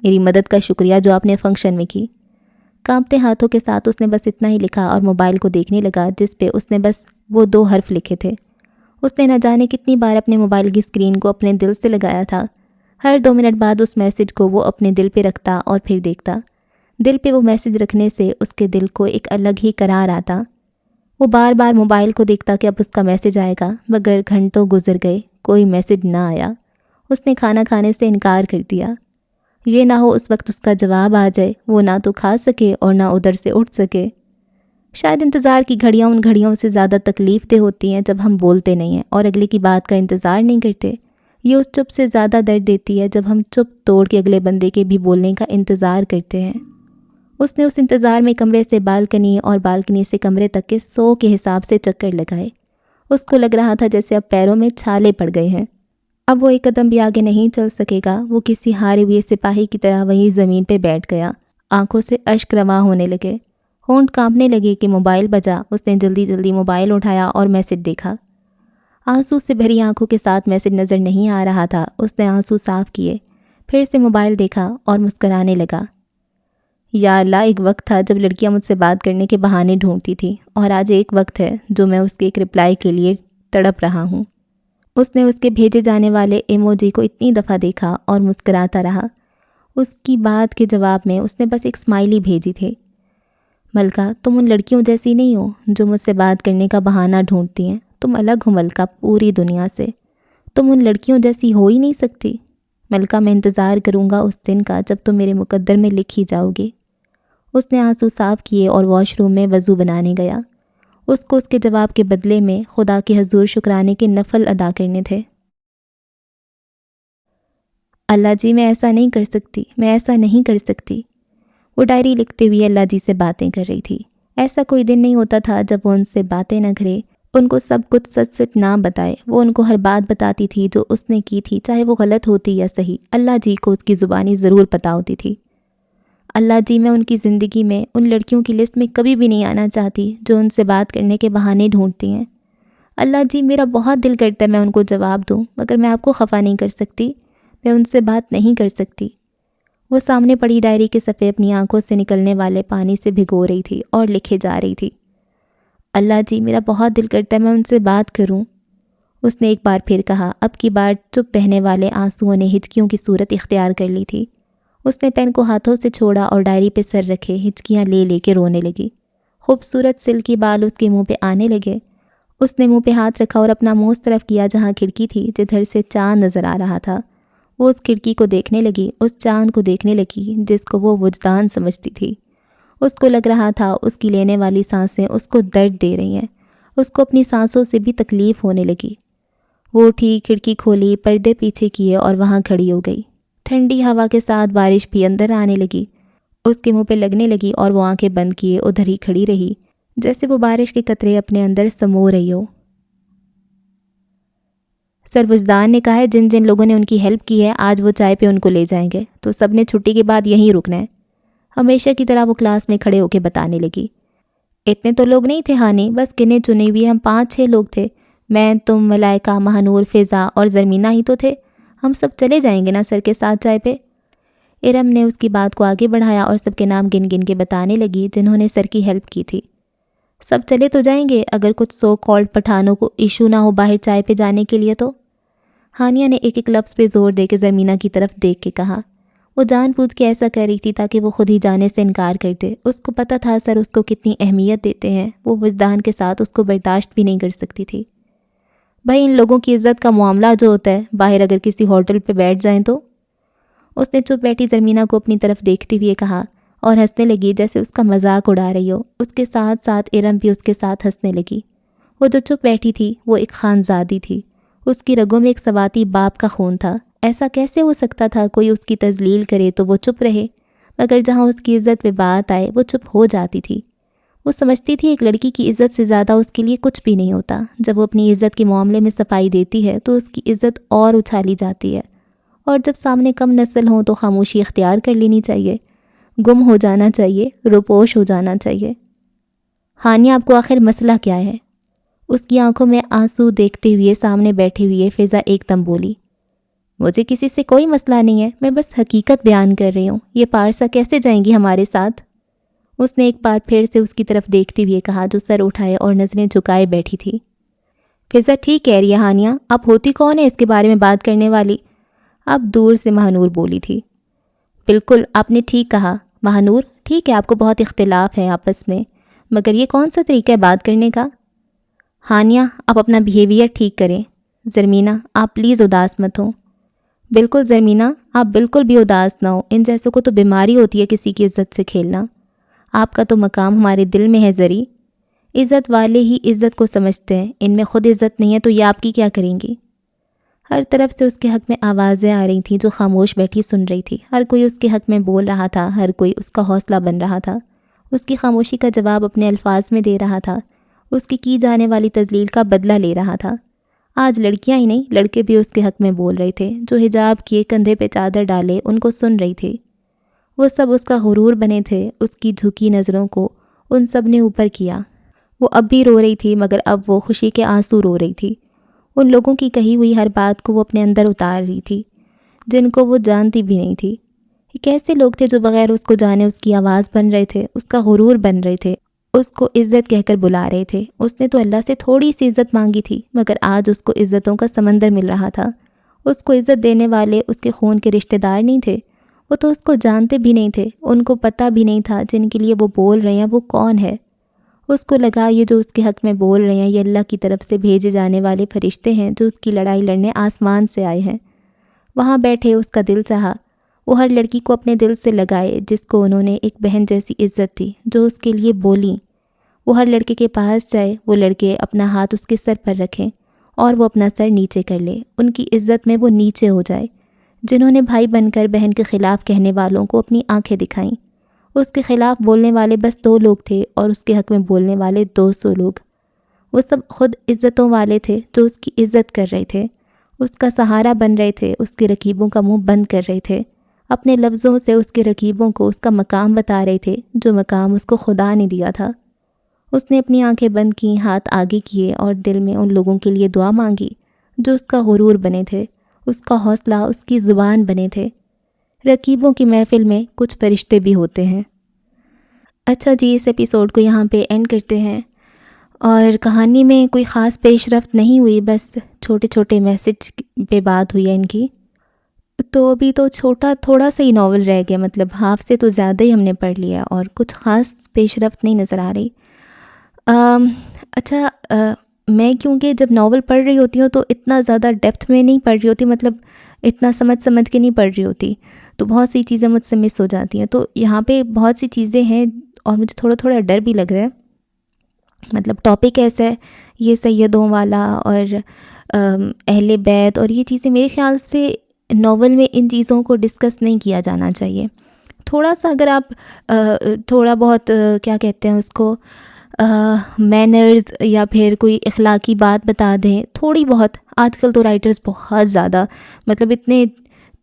میری مدد کا شکریہ جو آپ نے فنکشن میں کی۔ کانپتے ہاتھوں کے ساتھ اس نے بس اتنا ہی لکھا اور موبائل کو دیکھنے لگا جس پہ اس نے بس وہ 2 حرف لکھے تھے۔ اس نے نہ جانے کتنی بار اپنے موبائل کی اسکرین کو اپنے دل سے لگایا تھا۔ ہر 2 منٹ بعد اس میسج کو وہ اپنے دل پہ رکھتا اور پھر دیکھتا۔ دل پہ وہ میسج رکھنے سے اس کے دل کو ایک الگ ہی قرار آتا۔ وہ بار بار موبائل کو دیکھتا کہ اب اس کا میسج آئے گا، مگر گھنٹوں گزر گئے، کوئی میسج نہ آیا۔ اس نے کھانا کھانے سے انکار کر دیا۔ یہ نہ ہو اس وقت اس کا جواب آ جائے، وہ نہ تو کھا سکے اور نہ ادھر سے اٹھ سکے۔ شاید انتظار کی گھڑیاں ان گھڑیوں سے زیادہ تکلیف دہ ہوتی ہیں جب ہم بولتے نہیں ہیں اور اگلے کی بات کا انتظار نہیں کرتے۔ یہ اس چپ سے زیادہ درد دیتی ہے جب ہم چپ توڑ کے اگلے بندے کے بھی بولنے کا انتظار کرتے ہیں۔ اس نے اس انتظار میں کمرے سے بالکنی اور بالکنی سے کمرے تک کے 100 کے حساب سے چکر لگائے۔ اس کو لگ رہا تھا جیسے اب پیروں میں چھالے پڑ گئے ہیں، اب وہ ایک قدم بھی آگے نہیں چل سکے گا۔ وہ کسی ہارے ہوئے سپاہی کی طرح وہیں زمین پہ بیٹھ گیا۔ آنکھوں سے اشک رواں ہونے لگے، ہونٹ کانپنے لگے کہ موبائل بجا۔ اس نے جلدی جلدی موبائل اٹھایا اور میسج دیکھا۔ آنسو سے بھری آنکھوں کے ساتھ میسج نظر نہیں آ رہا تھا۔ اس نے آنسو صاف کیے، پھر سے موبائل دیکھا اور مسکرانے لگا۔ یا اللہ، ایک وقت تھا جب لڑکیاں مجھ سے بات کرنے کے بہانے ڈھونڈتی تھیں، اور آج ایک وقت ہے جو میں اس کے ایک رپلائی کے لیے تڑپ رہا ہوں۔ اس نے اس کے بھیجے جانے والے ایموجی کو اتنی دفعہ دیکھا اور مسکراتا رہا۔ اس کی بات کے جواب میں اس نے بس ایک اسمائلی بھیجی تھی۔ ملکہ، تم ان لڑکیوں جیسی نہیں ہو جو مجھ سے بات کرنے کا بہانہ ڈھونڈتی ہیں۔ تم الگ ہو ملکہ، پوری دنیا سے۔ تم ان لڑکیوں جیسی ہو ہی نہیں سکتی۔ ملکہ، میں انتظار کروں گا اس دن کا جب تم میرے مقدر میں لکھی جاؤ گے۔ اس نے آنسو صاف کیے اور واش روم میں وضو بنانے گیا۔ اس کو اس کے جواب کے بدلے میں خدا کے حضور شکرانے کے نفل ادا کرنے تھے۔ اللہ جی، میں ایسا نہیں کر سکتی، میں ایسا نہیں کر سکتی۔ وہ ڈائری لکھتے ہوئے اللہ جی سے باتیں کر رہی تھی۔ ایسا کوئی دن نہیں ہوتا تھا جب وہ ان سے باتیں نہ کرے، ان کو سب کچھ سچ سچ نہ بتائے۔ وہ ان کو ہر بات بتاتی تھی جو اس نے کی تھی، چاہے وہ غلط ہوتی یا صحیح۔ اللہ جی کو اس کی زبانی ضرور پتہ ہوتی تھی۔ اللہ جی، میں ان کی زندگی میں ان لڑکیوں کی لسٹ میں کبھی بھی نہیں آنا چاہتی جو ان سے بات کرنے کے بہانے ڈھونڈتی ہیں۔ اللہ جی، میرا بہت دل کرتا ہے میں ان کو جواب دوں، مگر میں آپ کو خفا نہیں کر سکتی، میں ان سے بات نہیں کر سکتی۔ وہ سامنے پڑی ڈائری کے صفحے اپنی آنکھوں سے نکلنے والے پانی سے بھگو رہی تھی اور لکھے جا رہی تھی۔ اللہ جی، میرا بہت دل کرتا ہے میں ان سے بات کروں۔ اس نے ایک بار پھر کہا۔ اب کی بار چپ بہنے والے آنسوؤں نے ہچکیوں کی صورت اختیار کر لی تھی۔ اس نے پین کو ہاتھوں سے چھوڑا اور ڈائری پہ سر رکھے ہچکیاں لے لے کے رونے لگی۔ خوبصورت سلکی بال اس کے منہ پہ آنے لگے۔ اس نے منہ پہ ہاتھ رکھا اور اپنا منہ اس طرف کیا جہاں کھڑکی تھی، جدھر سے چاند نظر آ رہا تھا۔ وہ اس کھڑکی کو دیکھنے لگی، اس چاند کو دیکھنے لگی جس کو وہ وجدان سمجھتی تھی۔ اس کو لگ رہا تھا اس کی لینے والی سانسیں اس کو درد دے رہی ہیں۔ اس کو اپنی سانسوں سے بھی تکلیف ہونے لگی۔ وہ اٹھی، کھڑکی کھولی، پردے پیچھے کیے اور وہاں کھڑی ہو گئی۔ ٹھنڈی ہوا کے ساتھ بارش بھی اندر آنے لگی، اس کے منہ پہ لگنے لگی اور وہ آنکھیں بند کیے ادھر ہی کھڑی رہی، جیسے وہ بارش کے قطرے اپنے اندر سمو رہی ہو۔ سر وجدان نے کہا ہے جن جن لوگوں نے ان کی ہیلپ کی ہے آج وہ چائے پہ ان کو لے جائیں گے، تو سب نے چھٹی کے بعد یہیں رکنا ہے۔ ہمیشہ کی طرح وہ کلاس میں کھڑے ہو کے بتانے لگی۔ اتنے تو لوگ نہیں تھے ہانی، بس گنے چنے ہوئے ہم 5-6 لوگ تھے۔ میں، تم، ملائکہ، مہانور، فضا اور زرمینہ ہی تو تھے۔ ہم سب چلے جائیں گے نا سر کے ساتھ چائے پہ؟ ارم نے اس کی بات کو آگے بڑھایا اور سب کے نام گن گن کے بتانے لگی جنہوں نے سر کی ہیلپ کی تھی۔ سب چلے تو جائیں گے اگر کچھ سو کالڈ پٹھانوں کو ایشو نہ ہو باہر چائے پہ جانے کے لیے تو۔ ہانیہ نے ایک ایک لفظ پہ زور دے کے زرمینہ کی طرف دیکھ کے کہا۔ وہ جان بوجھ کے ایسا کر رہی تھی تاکہ وہ خود ہی جانے سے انکار کر دے۔ اس کو پتہ تھا سر اس کو کتنی اہمیت دیتے ہیں، وہ وجدان کے ساتھ اس کو برداشت بھی نہیں کر سکتی تھی۔ بھائی، ان لوگوں کی عزت کا معاملہ جو ہوتا ہے، باہر اگر کسی ہوٹل پہ بیٹھ جائیں تو۔ اس نے چپ بیٹھی زرمینہ کو اپنی طرف دیکھتے ہوئے کہا اور ہنسنے لگی جیسے اس کا مذاق اڑا رہی ہو۔ اس کے ساتھ ساتھ ارم بھی اس کے ساتھ ہنسنے لگی۔ وہ جو چپ بیٹھی تھی وہ ایک خانزادی تھی۔ اس کی رگوں میں ایک سواتی باپ کا خون تھا۔ ایسا کیسے ہو سکتا تھا کوئی اس کی تذلیل کرے تو وہ چپ رہے، مگر جہاں اس کی عزت پہ بات آئے وہ چپ ہو جاتی تھی۔ وہ سمجھتی تھی ایک لڑکی کی عزت سے زیادہ اس کے لیے کچھ بھی نہیں ہوتا۔ جب وہ اپنی عزت کے معاملے میں صفائی دیتی ہے تو اس کی عزت اور اچھالی جاتی ہے، اور جب سامنے کم نسل ہوں تو خاموشی اختیار کر لینی چاہیے، گم ہو جانا چاہیے، روپوش ہو جانا چاہیے۔ ہانیہ، آپ کو آخر مسئلہ کیا ہے؟ اس کی آنکھوں میں آنسو دیکھتے ہوئے سامنے بیٹھے ہوئے فضا ایک دم بولی۔ مجھے کسی سے کوئی مسئلہ نہیں ہے، میں بس حقیقت بیان کر رہی ہوں۔ یہ پارسا کیسے جائیں گی ہمارے ساتھ؟ اس نے ایک بار پھر سے اس کی طرف دیکھتے ہوئے کہا جو سر اٹھائے اور نظریں جھکائے بیٹھی تھی۔ فضا ٹھیک کہہ رہی ہے ہانیہ، آپ ہوتی کون ہے اس کے بارے میں بات کرنے والی؟ اب دور سے مہانور بولی تھی۔ بالکل، آپ نے ٹھیک کہا مہانور، ٹھیک ہے آپ کو بہت اختلاف ہے آپس میں، مگر یہ کون سا طریقہ ہے بات کرنے کا؟ ہانیہ، آپ اپنا بیہیویئر ٹھیک کریں۔ زرمینہ، آپ پلیز اداس مت ہوں۔ بالکل زرمینہ، آپ بالکل بھی اداس نہ ہو، ان جیسوں کو تو بیماری ہوتی ہے کسی کی عزت سے کھیلنا۔ آپ کا تو مقام ہمارے دل میں ہے زری۔ عزت والے ہی عزت کو سمجھتے ہیں، ان میں خود عزت نہیں ہے تو یہ آپ کی کیا کریں گی؟ ہر طرف سے اس کے حق میں آوازیں آ رہی تھیں جو خاموش بیٹھی سن رہی تھی۔ ہر کوئی اس کے حق میں بول رہا تھا، ہر کوئی اس کا حوصلہ بن رہا تھا، اس کی خاموشی کا جواب اپنے الفاظ میں دے رہا تھا، اس کی جانے والی تذلیل کا بدلہ لے رہا تھا۔ آج لڑکیاں ہی نہیں، لڑکے بھی اس کے حق میں بول رہے تھے، جو حجاب کیے کندھے پہ چادر ڈالے ان کو سن رہی تھی۔ وہ سب اس کا غرور بنے تھے، اس کی جھکی نظروں کو ان سب نے اوپر کیا۔ وہ اب بھی رو رہی تھی، مگر اب وہ خوشی کے آنسو رو رہی تھی۔ ان لوگوں کی کہی ہوئی ہر بات کو وہ اپنے اندر اتار رہی تھی، جن کو وہ جانتی بھی نہیں تھی۔ یہ کیسے لوگ تھے جو بغیر اس کو جانے اس کی آواز بن رہے تھے، اس کا غرور بن رہے تھے، اس کو عزت کہہ کر بلا رہے تھے۔ اس نے تو اللہ سے تھوڑی سی عزت مانگی تھی، مگر آج اس کو عزتوں کا سمندر مل رہا تھا۔ اس کو عزت دینے والے اس کے خون کے رشتہ دار نہیں تھے، وہ تو اس کو جانتے بھی نہیں تھے، ان کو پتہ بھی نہیں تھا جن کے لیے وہ بول رہے ہیں وہ کون ہے۔ اس کو لگا یہ جو اس کے حق میں بول رہے ہیں یہ اللہ کی طرف سے بھیجے جانے والے فرشتے ہیں جو اس کی لڑائی لڑنے آسمان سے آئے ہیں۔ وہاں بیٹھے اس کا دل چاہا وہ ہر لڑکی کو اپنے دل سے لگائے جس کو انہوں نے ایک بہن جیسی عزت دی، جو اس کے لیے بولیں۔ وہ ہر لڑکے کے پاس جائے، وہ لڑکے اپنا ہاتھ اس کے سر پر رکھیں اور وہ اپنا سر نیچے کر لے، ان کی عزت میں وہ نیچے ہو جائے۔ جنہوں نے بھائی بن کر بہن کے خلاف کہنے والوں کو اپنی آنکھیں دکھائیں، اس کے خلاف بولنے والے بس 2 لوگ تھے اور اس کے حق میں بولنے والے 200 لوگ۔ وہ سب خود عزتوں والے تھے جو اس کی عزت کر رہے تھے، اس کا سہارا بن رہے تھے، اس کے رقیبوں کا منہ بند کر رہے تھے، اپنے لفظوں سے اس کے رقیبوں کو اس کا مقام بتا رہے تھے جو مقام اس کو خدا نے دیا تھا۔ اس نے اپنی آنکھیں بند کیں، ہاتھ آگے کیے اور دل میں ان لوگوں کے لیے دعا مانگی جو اس کا غرور بنے تھے، اس کا حوصلہ، اس کی زبان بنے تھے۔ رقیبوں کی محفل میں کچھ فرشتے بھی ہوتے ہیں۔ اچھا جی، اس ایپیسوڈ کو یہاں پہ اینڈ کرتے ہیں، اور کہانی میں کوئی خاص پیش رفت نہیں ہوئی، بس چھوٹے چھوٹے میسج پہ بات ہوئی ہے ان کی۔ تو ابھی تو تھوڑا سا ہی ناول رہ گیا، مطلب ہاف سے تو زیادہ ہی ہم نے پڑھ لیا اور کچھ خاص پیش رفت نہیں نظر آ رہی۔ اچھا، میں کیونکہ جب ناول پڑھ رہی ہوتی ہوں تو اتنا زیادہ ڈیپتھ میں نہیں پڑھ رہی ہوتی، مطلب اتنا سمجھ کے نہیں پڑھ رہی ہوتی، تو بہت سی چیزیں مجھ سے مس ہو جاتی ہیں۔ تو یہاں پہ بہت سی چیزیں ہیں اور مجھے تھوڑا ڈر بھی لگ رہا ہے، مطلب ٹاپک ایسا ہے یہ سیدوں والا اور اہل بیت، اور یہ چیزیں میرے خیال سے ناول میں ان چیزوں کو ڈسکس نہیں کیا جانا چاہیے۔ تھوڑا سا اگر آپ تھوڑا بہت کیا کہتے ہیں اس کو مینرز یا پھر کوئی اخلاقی بات بتا دیں تھوڑی بہت۔ آج کل تو رائٹرز بہت زیادہ، مطلب اتنے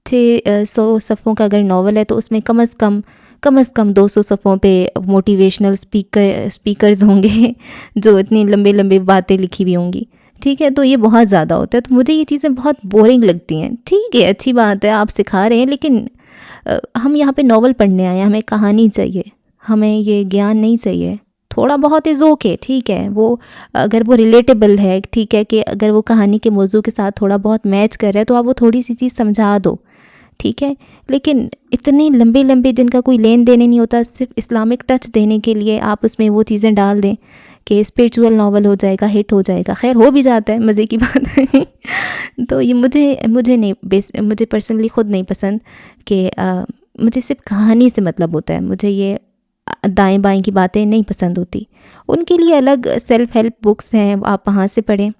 100 صفحوں کا اگر ناول ہے تو اس میں کم از کم 200 صفحوں پہ موٹیویشنل اسپیکرز ہوں گے جو اتنی لمبی باتیں لکھی ہوئی ہوں گی، ٹھیک ہے؟ تو یہ بہت زیادہ ہوتا ہے، تو مجھے یہ چیزیں بہت بورنگ لگتی ہیں۔ ٹھیک ہے، اچھی بات ہے، آپ سکھا رہے ہیں، لیکن ہم یہاں پہ ناول پڑھنے آئے ہیں، ہمیں کہانی چاہیے، ہمیں یہ گیان نہیں چاہیے۔ تھوڑا بہت از اوکے، ٹھیک ہے، وہ اگر وہ ریلیٹیبل ہے، ٹھیک ہے، کہ اگر وہ کہانی کے موضوع کے ساتھ تھوڑا بہت میچ کر رہا ہے تو آپ وہ تھوڑی سی چیز سمجھا دو، ٹھیک ہے، لیکن اتنی لمبی جن کا کوئی لین دین نہیں ہوتا، صرف اسلامک ٹچ دینے کے لیے آپ اس میں وہ چیزیں ڈال دیں کہ اسپریچول ناول ہو جائے گا، ہٹ ہو جائے گا۔ خیر، ہو بھی جاتا ہے، مزے کی بات ہے۔ تو یہ مجھے پرسنلی خود نہیں پسند کہ مجھے صرف کہانی سے مطلب ہوتا ہے، مجھے یہ دائیں بائیں کی باتیں نہیں پسند ہوتی۔ ان کے لیے الگ سیلف ہیلپ بکس ہیں، آپ وہاں سے پڑھیں،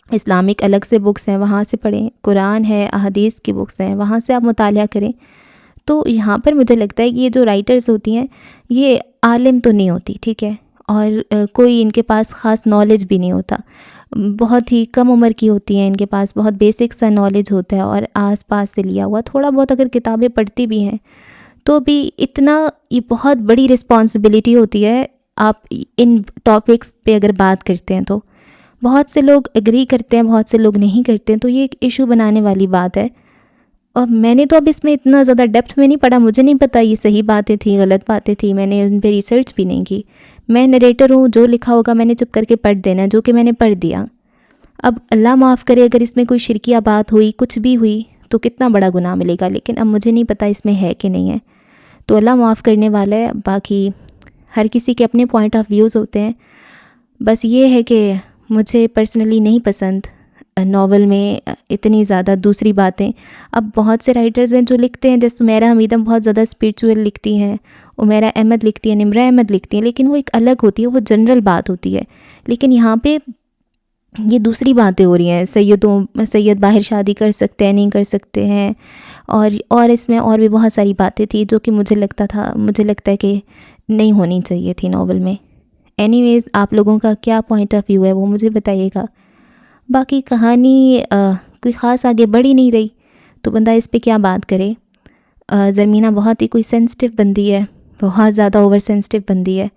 اسلامک الگ سے بکس ہیں وہاں سے پڑھیں، قرآن ہے، احادیث کی بکس ہیں وہاں سے آپ مطالعہ کریں۔ تو یہاں پر مجھے لگتا ہے کہ یہ جو رائٹرز ہوتی ہیں یہ عالم تو نہیں ہوتی، ٹھیک ہے، اور کوئی ان کے پاس خاص نالج بھی نہیں ہوتا، بہت ہی کم عمر کی ہوتی ہیں، ان کے پاس بہت بیسک سا نالج ہوتا ہے اور آس پاس سے لیا ہوا، تھوڑا بہت اگر کتابیں پڑھتی بھی ہیں تو بھی اتنا، یہ بہت بڑی رسپانسبلٹی ہوتی ہے۔ آپ ان ٹاپکس پہ اگر بات کرتے ہیں تو بہت سے لوگ ایگری کرتے ہیں، بہت سے لوگ نہیں کرتے ہیں، تو یہ ایک ایشو بنانے والی بات ہے۔ اور میں نے تو اب اس میں اتنا زیادہ ڈیپتھ میں نہیں پڑھا، مجھے نہیں پتہ یہ صحیح باتیں تھیں غلط باتیں تھیں، میں نے ان پہ ریسرچ بھی نہیں کی۔ میں نریٹر ہوں، جو لکھا ہوگا میں نے چپ کر کے پڑھ دینا، جو کہ میں نے پڑھ دیا۔ اب اللہ معاف کرے اگر اس میں کوئی شرکیہ بات ہوئی، کچھ بھی ہوئی تو کتنا بڑا گناہ ملے گا، لیکن اب مجھے نہیں پتہ اس میں ہے کہ نہیں ہے، تو اللہ معاف کرنے والا ہے۔ باقی ہر کسی کے اپنے پوائنٹ آف ویوز ہوتے ہیں، بس یہ ہے کہ مجھے پرسنلی نہیں پسند ناول میں اتنی زیادہ دوسری باتیں۔ اب بہت سے رائٹرز ہیں جو لکھتے ہیں، جیسے عمیرہ حمیدم بہت زیادہ اسپریچول لکھتی ہیں، عمیرہ احمد لکھتی ہیں، نمرہ احمد لکھتی ہیں، لیکن وہ ایک الگ ہوتی ہے، وہ جنرل بات ہوتی ہے۔ لیکن یہاں پہ یہ دوسری باتیں ہو رہی ہیں، سید باہر شادی کر سکتے ہیں نہیں کر سکتے ہیں، اور اس میں اور بھی بہت ساری باتیں تھیں جو کہ مجھے لگتا ہے کہ نہیں ہونی چاہیے تھی ناول میں۔ اینی ویز، آپ لوگوں کا کیا پوائنٹ آف ویو ہے وہ مجھے بتائیے گا۔ باقی کہانی کوئی خاص آگے بڑھ ہی نہیں رہی تو بندہ اس پہ کیا بات کرے۔ زرمینہ بہت ہی کوئی سینسٹیو بندی ہے، بہت زیادہ اوور سینسٹیو بندی ہے۔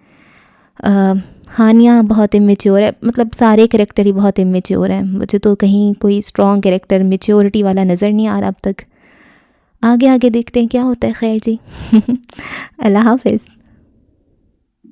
ہانیہ بہت امیچیور ہے، مطلب سارے کریکٹر ہی بہت امیچیور ہیں، مجھے تو کہیں کوئی اسٹرانگ کریکٹر میچیورٹی والا نظر نہیں آ رہا اب تک۔ آگے آگے دیکھتے ہیں کیا ہوتا ہے. خیر جی. اللہ حافظ.